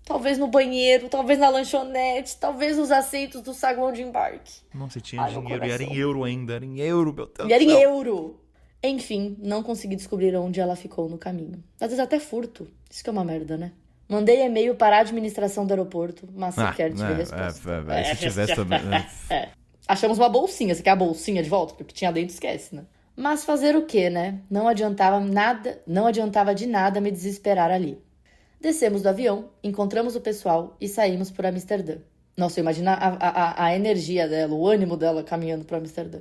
talvez no banheiro, talvez na lanchonete, talvez nos assentos do saguão de embarque. Nossa, tinha dinheiro e era em euro ainda. Era em euro, meu Deus. E era em euro. Enfim, não consegui descobrir onde ela ficou no caminho. Às vezes até furto. Isso que é uma merda, né? Mandei e-mail para a administração do aeroporto, mas sequer tive resposta. Se tivesse também... Achamos uma bolsinha. Você quer a bolsinha de volta? Porque o que tinha dentro, esquece, né? Mas fazer o quê, né? Não adiantava de nada me desesperar ali. Descemos do avião, encontramos o pessoal e saímos por Amsterdã. Nossa, imagina a energia dela, o ânimo dela caminhando para Amsterdã.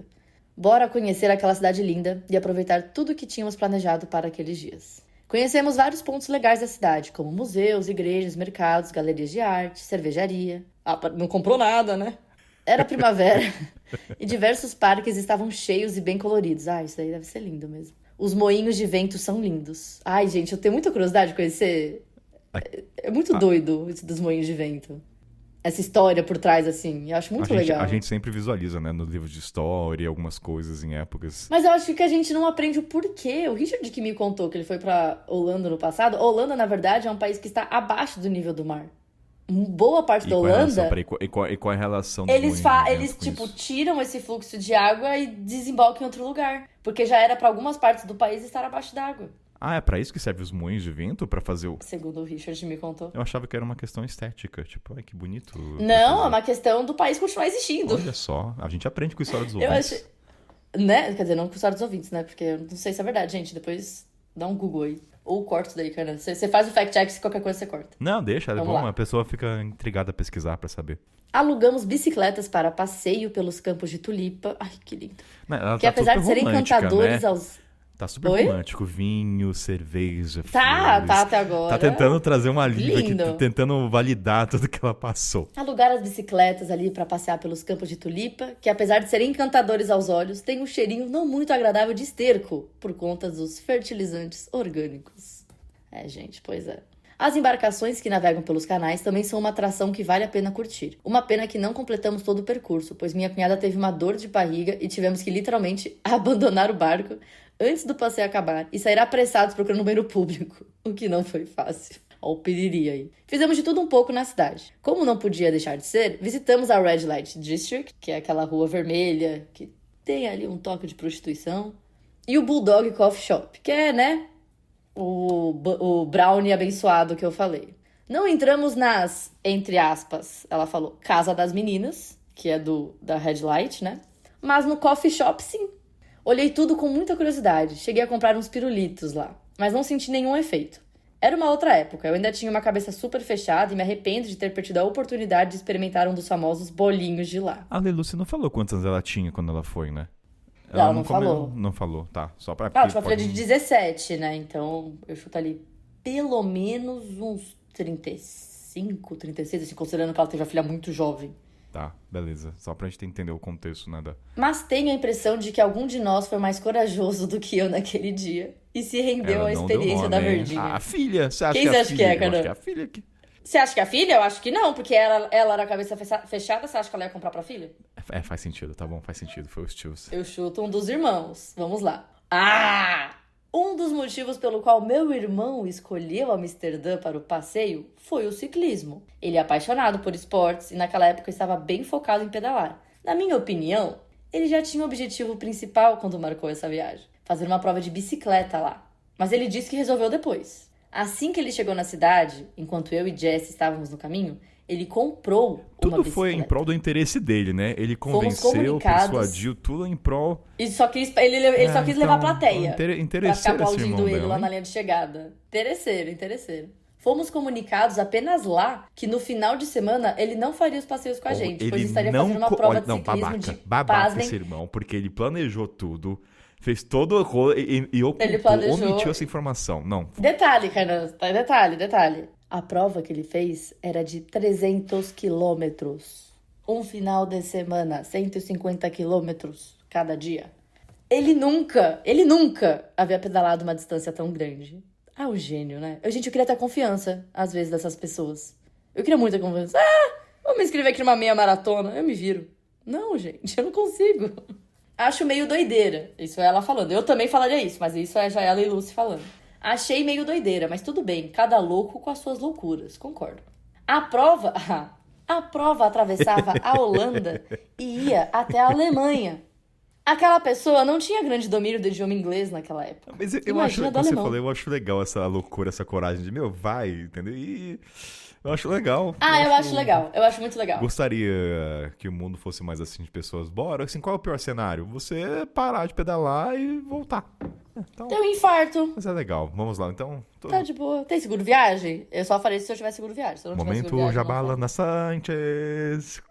Bora conhecer aquela cidade linda e aproveitar tudo o que tínhamos planejado para aqueles dias. Conhecemos vários pontos legais da cidade, como museus, igrejas, mercados, galerias de arte, cervejaria. Não comprou nada, né? Era primavera e diversos parques estavam cheios e bem coloridos. Isso daí deve ser lindo mesmo. Os moinhos de vento são lindos. Ai, gente, eu tenho muita curiosidade de conhecer. É muito doido isso dos moinhos de vento. Essa história por trás, assim, eu acho muito legal. A gente sempre visualiza, né, nos livros de história, algumas coisas em épocas. Mas eu acho que a gente não aprende o porquê. O Richard que me contou que ele foi pra Holanda no passado. A Holanda, na verdade, é um país que está abaixo do nível do mar. Boa parte da Holanda... E qual é a relação dos Eles tipo, tiram esse fluxo de água e desembolcam em outro lugar. Porque já era pra algumas partes do país estar abaixo d'água. É pra isso que serve os moinhos de vento? Pra fazer o... Segundo o Richard me contou. Eu achava que era uma questão estética. Tipo, ai, que bonito. Não, é uma questão do país continuar existindo. Olha só, a gente aprende com a história dos Eu ouvintes. achei... Né? Quer dizer, não com a história dos ouvintes, né? Porque eu não sei se é verdade, gente. Depois dá um Google aí. Ou corta isso daí, cara. Você faz o fact-check, se qualquer coisa você corta. Não, deixa, é Vamos bom. lá. A pessoa fica intrigada a pesquisar pra saber. Alugamos bicicletas para passeio pelos campos de tulipa. Ai, que lindo. Ela Que apesar de serem encantadores né? aos... Tá super romântico. Vinho, cerveja, Tá flores. até agora. Tá tentando trazer uma alívio aqui, Lindo. tentando validar tudo que ela passou. Alugar as bicicletas ali para passear pelos campos de tulipa, que apesar de serem encantadores aos olhos, tem um cheirinho não muito agradável de esterco, por conta dos fertilizantes orgânicos. Gente, pois é. As embarcações que navegam pelos canais também são uma atração que vale a pena curtir. Uma pena que não completamos todo o percurso, pois minha cunhada teve uma dor de barriga e tivemos que literalmente abandonar o barco antes do passeio acabar e sair apressados procurando um banheiro público, o que não foi fácil. Ó, o piriri aí. Fizemos de tudo um pouco na cidade. Como não podia deixar de ser, visitamos a Red Light District, que é aquela rua vermelha que tem ali um toque de prostituição, e o Bulldog Coffee Shop, que é, né, o brownie abençoado que eu falei. Não entramos nas, entre aspas, ela falou, Casa das Meninas, que é da Red Light, né? Mas no coffee shop, sim. Olhei tudo com muita curiosidade. Cheguei a comprar uns pirulitos lá, mas não senti nenhum efeito. Era uma outra época, eu ainda tinha uma cabeça super fechada e me arrependo de ter perdido a oportunidade de experimentar um dos famosos bolinhos de lá. A Lelu, você não falou quantos anos ela tinha quando ela foi, né? Ela não falou. Não falou, tá. Só pra... Ela tinha uma filha de 17, né? Então eu chuto ali pelo menos uns 35, 36, assim, considerando que ela teve a filha muito jovem. Tá, beleza. Só pra gente entender o contexto, né? Mas tenho a impressão de que algum de nós foi mais corajoso do que eu naquele dia e se rendeu à experiência da verdinha. A filha, você acha Quem que é a acha filha? que é, Eu acho Carol? que é a filha aqui. Você acha que é a filha? Eu acho que não, porque ela era a cabeça fechada, você acha que ela ia comprar pra filha? É, faz sentido, tá bom, faz sentido. Foi os tios. Eu chuto um dos irmãos. Vamos lá. Um dos motivos pelo qual meu irmão escolheu Amsterdã para o passeio foi o ciclismo. Ele é apaixonado por esportes e naquela época estava bem focado em pedalar. Na minha opinião, ele já tinha o objetivo principal quando marcou essa viagem, fazer uma prova de bicicleta lá. Mas ele disse que resolveu depois. Assim que ele chegou na cidade, enquanto eu e Jess estávamos no caminho, ele comprou uma bicicleta. Tudo foi em prol do interesse dele, né? Ele convenceu, persuadiu, tudo em prol... Ele só quis levar a plateia. Pra ficar Interesseiro esse irmão aplaudindo ele dela, lá hein? na linha de chegada. Interesseiro. Fomos comunicados apenas lá que no final de semana ele não faria os passeios com a gente, pois estaria fazendo uma prova de ciclismo babaca pasmem, esse irmão, porque ele planejou tudo, fez todo o rolo e omitiu essa informação. Não. Detalhe, Carlos, detalhe. A prova que ele fez era de 300 quilômetros. Um final de semana, 150 quilômetros cada dia. Ele nunca havia pedalado uma distância tão grande. Ah, o gênio, né? Gente, eu queria ter confiança, às vezes, dessas pessoas. Eu queria muita confiança. Vou me inscrever aqui numa meia maratona. Eu me viro. Não, gente, eu não consigo. Acho meio doideira. Isso é ela falando. Eu também falaria isso, mas isso é já ela e Lucy falando. Achei meio doideira, mas tudo bem. Cada louco com as suas loucuras. Concordo. A prova atravessava a Holanda e ia até a Alemanha. Aquela pessoa não tinha grande domínio do idioma inglês naquela época. Mas eu acho, como você falou, eu acho legal essa loucura, essa coragem de, vai, entendeu? E eu acho legal. Eu acho legal. Eu acho muito legal. Gostaria que o mundo fosse mais assim, de pessoas. Bora, assim, qual é o pior cenário? Você parar de pedalar e voltar. Então, Tem um infarto. Mas é legal. Vamos lá, então. Tá de boa. Tem seguro viagem? Eu só faria isso se eu tivesse seguro viagem. Se eu não tivesse seguro viagem, Jabá Lana Sanchez.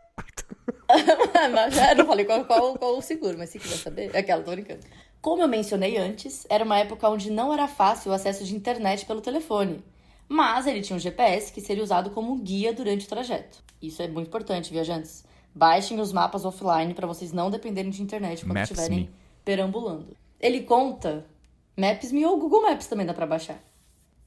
Mas já não falei qual o seguro, mas se quiser saber, é aquela, tô brincando. Como eu mencionei antes, era uma época onde não era fácil o acesso de internet pelo telefone. Mas ele tinha um GPS que seria usado como guia durante o trajeto. Isso é muito importante, viajantes. Baixem os mapas offline para vocês não dependerem de internet quando estiverem perambulando. Ele conta... Maps.me ou Google Maps também dá para baixar.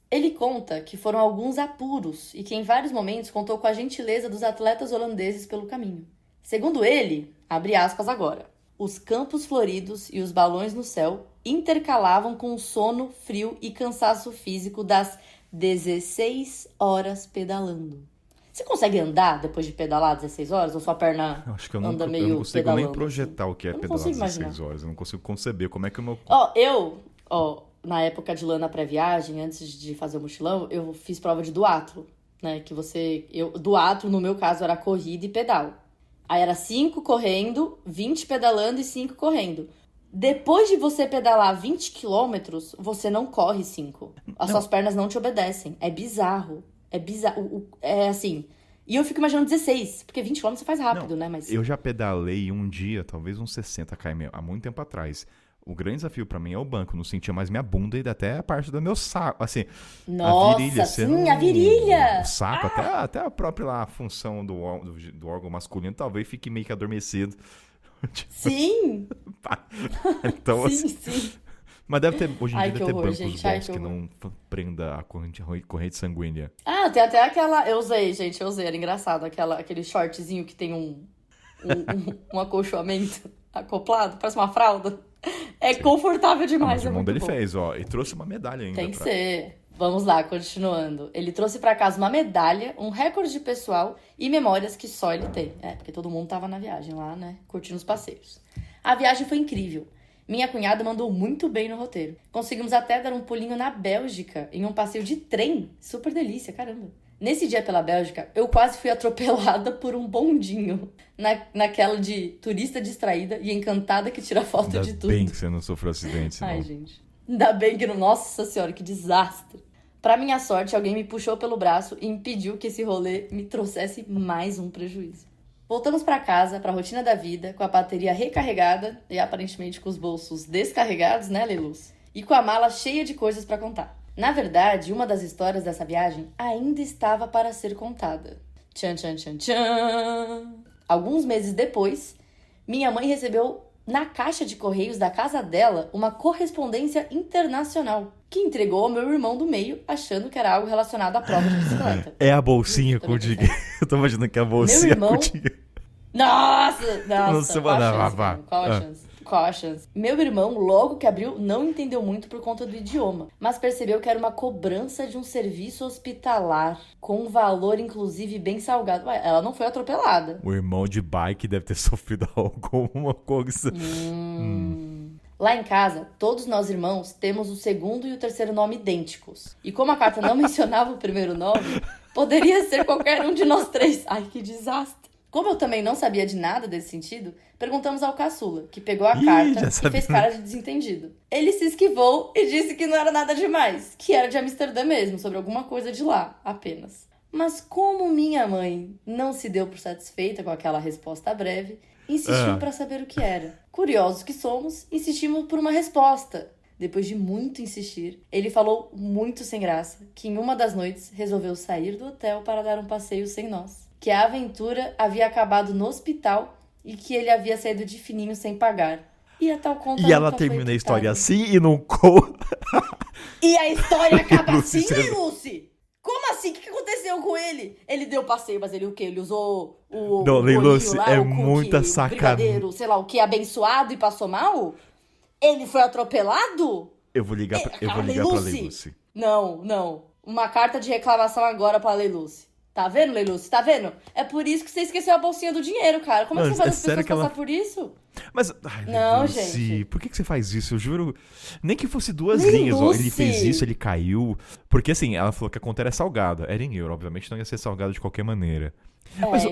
Ele conta que foram alguns apuros e que em vários momentos contou com a gentileza dos atletas holandeses pelo caminho. Segundo ele, abre aspas agora, os campos floridos e os balões no céu intercalavam com o sono, frio e cansaço físico das 16 horas pedalando. Você consegue andar depois de pedalar 16 horas? Ou sua perna acho que eu anda meio eu não consigo pedalando, nem projetar o que é pedalar 16 horas. Eu não consigo conceber como é que o meu... Na época de lana pré-viagem, antes de fazer o mochilão, eu fiz prova de duatlo, né? Duatlo, no meu caso, era corrida e pedal. Aí era 5 correndo, 20 pedalando e 5 correndo. Depois de você pedalar 20 quilômetros, você não corre 5. As suas pernas não te obedecem. É bizarro. É assim... E eu fico imaginando 16, porque 20 quilômetros você faz rápido, né? Mas... Eu já pedalei um dia, talvez uns 60 km, há muito tempo atrás. O grande desafio pra mim é o banco. Não sentia mais minha bunda e até a parte do meu saco. Assim, nossa, a virilha. Sim, a virilha! O saco, até a própria lá, a função do órgão masculino talvez fique meio que adormecido. Sim! Então, sim. Mas deve ter, hoje em dia deve ter horror, bancos gente, bons que não prenda a corrente sanguínea. Tem até aquela... Eu usei, era engraçado. Aquele shortzinho que tem um acolchoamento acoplado, parece uma fralda. É confortável demais, Mas o é irmão muito dele bom. fez, ó. E trouxe uma medalha ainda. Tem que ser. Vamos lá, continuando. Ele trouxe pra casa uma medalha, um recorde pessoal e memórias que só ele tem. Porque todo mundo tava na viagem lá, né? Curtindo os passeios. A viagem foi incrível. Minha cunhada mandou muito bem no roteiro. Conseguimos até dar um pulinho na Bélgica, em um passeio de trem. Super delícia, caramba. Nesse dia pela Bélgica, eu quase fui atropelada por um bondinho. Naquela de turista distraída e encantada que tira foto Ainda de tudo. bem que você não sofreu acidente, senão... Ai, gente. Ainda bem que não... Nossa senhora, que desastre. Pra minha sorte, alguém me puxou pelo braço e impediu que esse rolê me trouxesse mais um prejuízo. Voltamos pra casa, pra rotina da vida, com a bateria recarregada e aparentemente com os bolsos descarregados, né, Leluz? E com a mala cheia de coisas pra contar. Na verdade, uma das histórias dessa viagem ainda estava para ser contada. Tchan, tchan, tchan, tchan. Alguns meses depois, minha mãe recebeu na caixa de correios da casa dela uma correspondência internacional que entregou ao meu irmão do meio, achando que era algo relacionado à prova de bicicleta. É a bolsinha com o dinheiro. Eu tô imaginando que é a bolsinha com o dinheiro. Nossa, qual a chance? Qual a chance? Qual a chance? Meu irmão, logo que abriu, não entendeu muito por conta do idioma, mas percebeu que era uma cobrança de um serviço hospitalar, com um valor, inclusive, bem salgado. Ué, ela não foi atropelada. O irmão de bike deve ter sofrido alguma coisa. Lá em casa, todos nós irmãos temos o segundo e o terceiro nome idênticos. E como a carta não mencionava o primeiro nome, poderia ser qualquer um de nós três. Ai, que desastre. Como eu também não sabia de nada desse sentido, perguntamos ao caçula, que pegou a carta e fez cara de desentendido. Ele se esquivou e disse que não era nada demais, que era de Amsterdã mesmo, sobre alguma coisa de lá, apenas. Mas como minha mãe não se deu por satisfeita com aquela resposta breve, insistiu para saber o que era. Curiosos que somos, insistimos por uma resposta. Depois de muito insistir, ele falou muito sem graça que em uma das noites resolveu sair do hotel para dar um passeio sem nós. Que a aventura havia acabado no hospital e que ele havia saído de fininho sem pagar. E a tal conta E ela termina a história assim e não... E a história acaba assim, Lucy? Como assim? O que aconteceu com ele? Ele deu passeio, mas ele o quê? Ele usou o Lucy, lá, é o cookie, muita o brigadeiro, sei lá o que, abençoado e passou mal? Ele foi atropelado? Eu vou ligar pra Leiluce. Não. Uma carta de reclamação agora pra Leiluce. Tá vendo, Leiluce? Tá vendo? É por isso que você esqueceu a bolsinha do dinheiro, cara. Como é que você faz as pessoas passar por isso? Mas, não, Leiluce, gente. Por que você faz isso? Eu juro. Nem que fosse 2 linhas, ó. Ele fez isso, ele caiu. Porque assim, ela falou que a conta era salgada. Era em euro, obviamente não ia ser salgado de qualquer maneira. Mas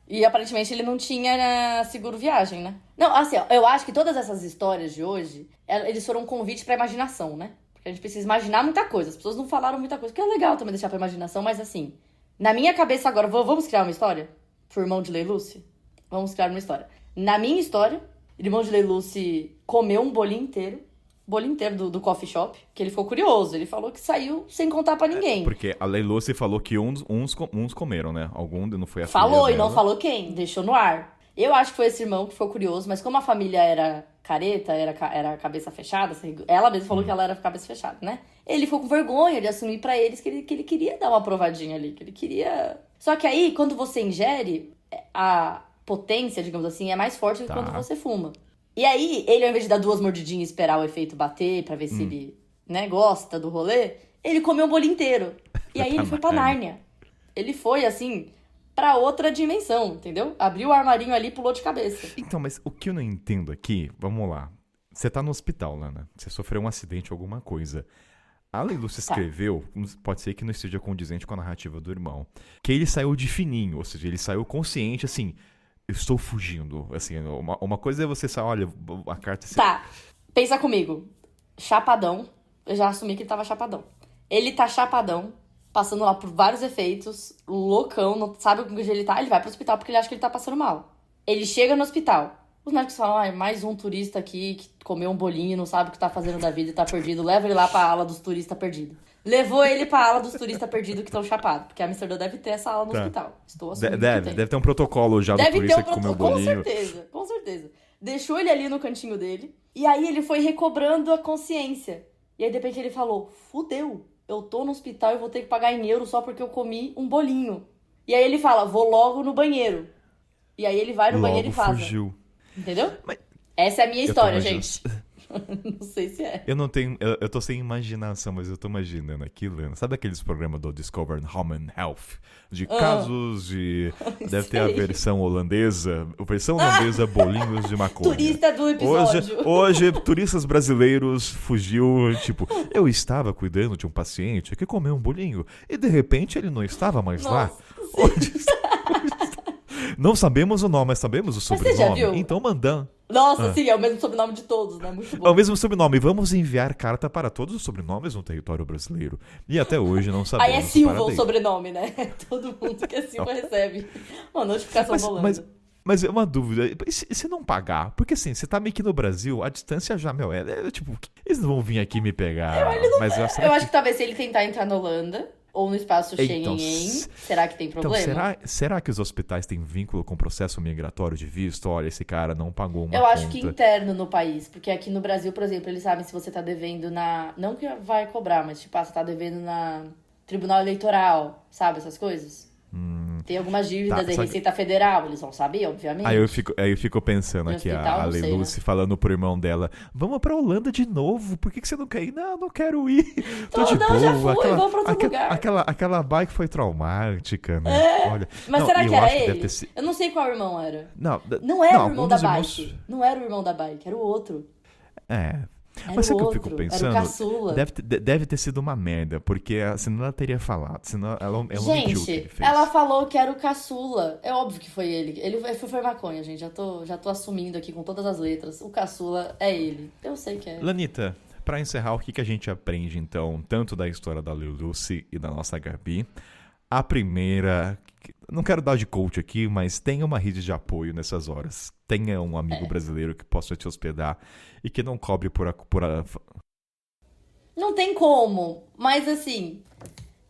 E aparentemente ele não tinha seguro viagem, né? Não, assim, ó, eu acho que todas essas histórias de hoje, eles foram um convite pra imaginação, né? A gente precisa imaginar muita coisa. As pessoas não falaram muita coisa, que é legal também deixar pra imaginação, mas assim, na minha cabeça agora, vamos criar uma história? Pro irmão de Leiluce? Vamos criar uma história. Na minha história, o irmão de Leiluce comeu um bolinho inteiro do coffee shop, que ele ficou curioso. Ele falou que saiu sem contar pra ninguém. Porque a Leiluce falou que uns comeram, né? Algum não foi a Falou, filha e dela. não falou quem, deixou no ar. Eu acho que foi esse irmão que ficou curioso, mas como a família era careta, era cabeça fechada, ela mesma falou que ela era cabeça fechada, né? Ele ficou com vergonha de assumir pra eles que ele queria dar uma provadinha ali, que ele queria... Só que aí, quando você ingere, a potência, digamos assim, é mais forte do que quando você fuma. E aí, ele ao invés de dar 2 mordidinhas e esperar o efeito bater pra ver se ele, né, gosta do rolê, ele comeu um bolinho inteiro. E aí ele foi pra Nárnia. Ele foi, assim... pra outra dimensão, entendeu? Abriu o armarinho ali e pulou de cabeça. Então, mas o que eu não entendo aqui, vamos lá. Você tá no hospital, Lana. Você sofreu um acidente, alguma coisa. A Leiluce escreveu, pode ser que não esteja condizente com a narrativa do irmão, que ele saiu de fininho, ou seja, ele saiu consciente, assim, eu estou fugindo. Assim, uma coisa é você sair, olha, a carta... Tá, pensa comigo. Chapadão, eu já assumi que ele tava chapadão. Ele tá chapadão, passando lá por vários efeitos, loucão, não sabe onde ele tá, ele vai pro hospital porque ele acha que ele tá passando mal. Ele chega no hospital. Os médicos falam, mais um turista aqui que comeu um bolinho e não sabe o que tá fazendo da vida e tá perdido. Leva ele lá pra ala dos turistas perdidos. Levou ele pra ala dos turistas perdidos que estão chapados. Porque a Amsterdã deve ter essa ala no hospital. Estou assumindo deve ter um protocolo já do turista que comeu bolinho. Com certeza. Deixou ele ali no cantinho dele. E aí ele foi recobrando a consciência. E aí de repente ele falou, fudeu. Eu tô no hospital e vou ter que pagar em euro só porque eu comi um bolinho. E aí ele fala, vou logo no banheiro. E aí ele vai no banheiro e faz. Fugiu. Entendeu? Mas Essa é a minha história, imaginando. gente. Não sei se é. Eu não tenho. Eu tô sem imaginação, mas eu tô imaginando aquilo. Sabe aqueles programas do Discover Home and Health? De casos de. Deve ter a versão holandesa. A versão holandesa bolinhos de maconha. Turista do episódio. Hoje, turistas brasileiros fugiu. Tipo, eu estava cuidando de um paciente que comeu um bolinho e de repente ele não estava mais lá. Onde está? Não sabemos o nome, mas sabemos o sobrenome. Você já viu? Então mandamos. Nossa, sim, é o mesmo sobrenome de todos, né? Muito bom. É o mesmo sobrenome. Vamos enviar carta para todos os sobrenomes no território brasileiro. E até hoje não sabemos. Aí é Silva o sobrenome, né? Todo mundo que é Silva recebe uma notificação rolando. Mas é uma dúvida. E se não pagar? Porque assim, você tá meio que no Brasil, a distância já, meu, tipo, eles não vão vir aqui me pegar. Eu acho que talvez se ele tentar entrar na Holanda ou no espaço Schengen, será que tem problema? Então, será que os hospitais têm vínculo com o processo migratório de visto? Olha, esse cara não pagou uma conta. Eu acho que interno no país, porque aqui no Brasil, por exemplo, eles sabem se você tá devendo na... Não que vai cobrar, mas tipo, você tá devendo na Tribunal Eleitoral, sabe essas coisas? Tem algumas dívidas da Receita Federal, eles vão saber, obviamente. Aí eu fico pensando aqui, a Leiluce falando pro irmão dela, vamos pra Holanda de novo, por que você não quer ir? Não quero ir, tô de boa. Já fui, vamos pra outro lugar. Aquela bike foi traumática, né? Olha, mas será que era ele? Eu não sei qual irmão era. Não era o irmão da bike. Não era o irmão da bike, era o outro. Mas sabe o que eu fico pensando? Era o caçula. Deve ter sido uma merda, porque senão ela teria falado. Senão ela mentiu que ele fez. Ela falou que era o caçula. É óbvio que foi ele. Ele foi maconha, gente. Já tô assumindo aqui com todas as letras. O caçula é ele. Eu sei que é. Lanita, pra encerrar, o que a gente aprende, então, tanto da história da Leiluce e da nossa Gabi? A primeira... Não quero dar de coach aqui, mas tenha uma rede de apoio nessas horas. Tenha um amigo brasileiro que possa te hospedar e que não cobre por... Não tem como, mas assim,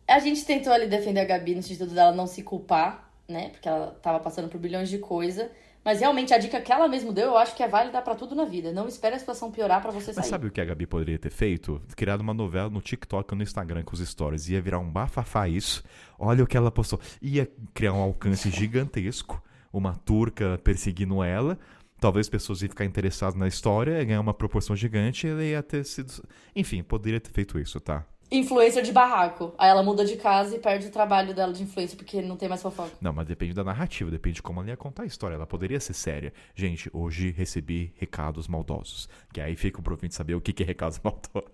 a gente tentou ali defender a Gabi no sentido dela não se culpar, né? Porque ela tava passando por bilhões de coisa. Mas realmente a dica que ela mesma deu, eu acho que é válida pra tudo na vida. Não espere a situação piorar pra você sair. Mas sabe o que a Gabi poderia ter feito? Criado uma novela no TikTok ou no Instagram com os stories. Ia virar um bafafá isso. Olha o que ela postou. Ia criar um alcance gigantesco. Uma turca perseguindo ela. Talvez pessoas iam ficar interessadas na história. Ia ganhar uma proporção gigante. E ela ia ter sido... Enfim, poderia ter feito isso, tá? Influencer de barraco. Aí ela muda de casa e perde o trabalho dela de influencer porque não tem mais fofoca. Não, mas depende da narrativa, depende de como ela ia contar a história. Ela poderia ser séria. Gente, hoje recebi recados maldosos. Que aí fica pro ouvinte saber o que é recados maldosos.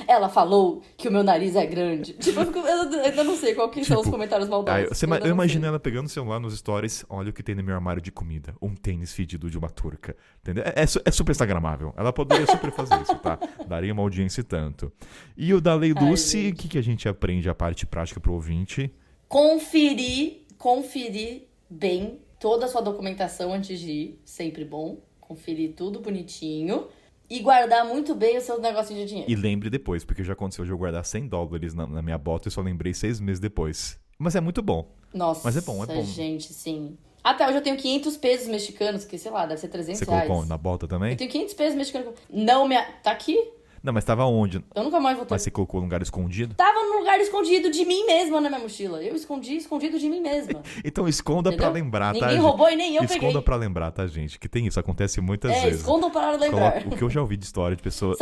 Ela falou que o meu nariz é grande. Tipo, eu ainda não sei qual que são os comentários maldosos. Eu imagino ela pegando o celular nos stories, olha o que tem no meu armário de comida. Um tênis fedido de uma turca. Entendeu? É super instagramável. Ela poderia super fazer isso, tá? Daria uma audiência e tanto. E o da Leiluce, o que a gente aprende a parte prática pro ouvinte? Conferir bem toda a sua documentação antes de ir. Sempre bom. Conferir tudo bonitinho. E guardar muito bem o seu negocinho de dinheiro. E lembre depois, porque já aconteceu de eu guardar $100 na minha bota e só lembrei 6 meses depois. Mas é muito bom. Nossa, mas é bom. Gente, sim. Até hoje eu tenho 500 pesos mexicanos, que sei lá, deve ser 300 reais. Você colocou na bota também? Eu tenho 500 pesos mexicanos. Não me... Tá aqui? Não, mas tava onde? Eu nunca mais voltei. Mas você colocou num lugar escondido? Tava num lugar escondido de mim mesma na minha mochila. Eu escondido de mim mesma. Então esconda. Entendeu? Pra lembrar, tá? Ninguém roubou e nem eu peguei. Esconda pra lembrar, tá, gente? Que tem isso, acontece muitas vezes. Escondam para lembrar. O que eu já ouvi de história de pessoas...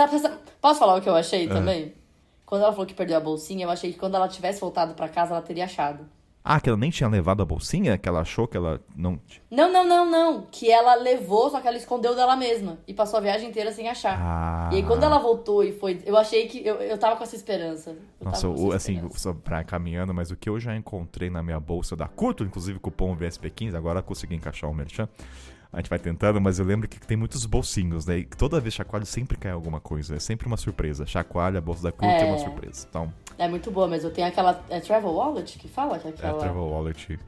Posso falar o que eu achei também? Quando ela falou que perdeu a bolsinha, eu achei que quando ela tivesse voltado pra casa, ela teria achado. Ah, que ela nem tinha levado a bolsinha? Que ela achou que ela não... Não. Que ela levou, só que ela escondeu dela mesma. E passou a viagem inteira sem achar. E aí, quando ela voltou e foi... Eu achei que... Eu tava com essa esperança. Nossa, só pra caminhando, mas o que eu já encontrei na minha bolsa da Curto, inclusive cupom VSP15, agora consegui encaixar o merchan. A gente vai tentando, mas eu lembro que tem muitos bolsinhos, né? E toda vez chacoalho sempre cai alguma coisa. É sempre uma surpresa. Chacoalha, a bolsa da Curto é uma surpresa. Então... É muito boa, mas eu tenho aquela... É Travel Wallet que fala? Que é aquela... Travel Wallet.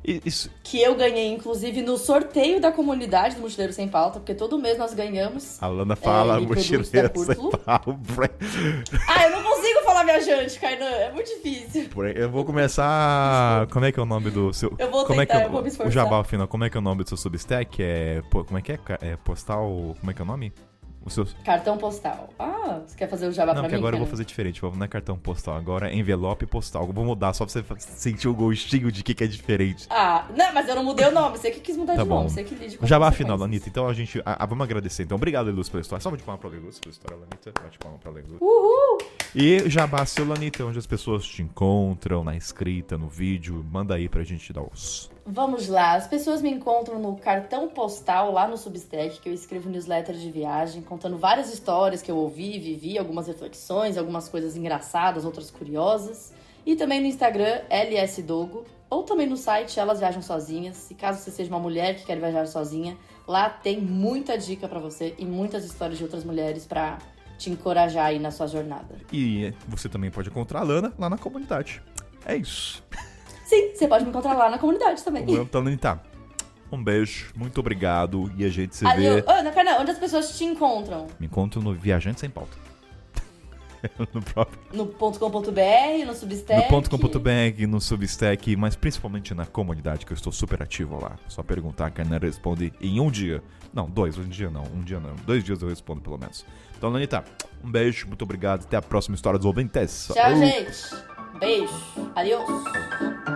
Isso... Que eu ganhei, inclusive, no sorteio da comunidade do Mochileiro Sem Pauta, porque todo mês nós ganhamos. A Lana fala Mochileiro Sem Pauta. Eu não consigo falar viajante, Kainan. É muito difícil. Eu vou começar... Como é que é o nome do seu... Eu vou tentar, eu vou me esforçar. O jabá final, como é que é o nome do seu Substack? Como é que é? É postal... Como é que é o nome? Os seus... Cartão postal. Ah, você quer fazer o jabá pra mim? Não, porque agora eu Karen? vou fazer diferente. Não é cartão postal, agora é envelope postal. Eu vou mudar só pra você sentir o gostinho de que é diferente. Ah, não, mas eu não mudei o nome. Você que quis mudar Tá de bom. nome. Você que lide com Jabá as final, consequências. Lanita. Então a gente... vamos agradecer. Então, obrigado, Leluz, pela história. Salve de palma pra Leluz pela história, Lanita. Bate palma pra Leluz. Uhul! E jabá seu, Lanita, onde as pessoas te encontram, na escrita, no vídeo. Manda aí pra gente dar os... Vamos lá, as pessoas me encontram no cartão postal lá no Substack, que eu escrevo newsletter de viagem, contando várias histórias que eu ouvi, vivi, algumas reflexões, algumas coisas engraçadas, outras curiosas. E também no Instagram, LSDogo, ou também no site Elas Viajam Sozinhas. E caso você seja uma mulher que quer viajar sozinha, lá tem muita dica pra você e muitas histórias de outras mulheres pra te encorajar aí na sua jornada. E você também pode encontrar a Lana lá na comunidade. É isso. Sim, você pode me encontrar lá na comunidade também. Então, Lanita, um beijo, muito obrigado. E a gente se Ali, vê... Ana, Carna, onde as pessoas te encontram? Me encontro no Viajante Sem Pauta. No próprio... No .com.br, no Substack? No .com.br, no Substack, mas principalmente na comunidade, que eu estou super ativo lá. Só perguntar, que a Ana responde em um dia. Não, 2, um dia não. 2 dias eu respondo, pelo menos. Então, Lanita, um beijo, muito obrigado. Até a próxima história dos ouvintes. Tchau, gente. Beijo. Adeus.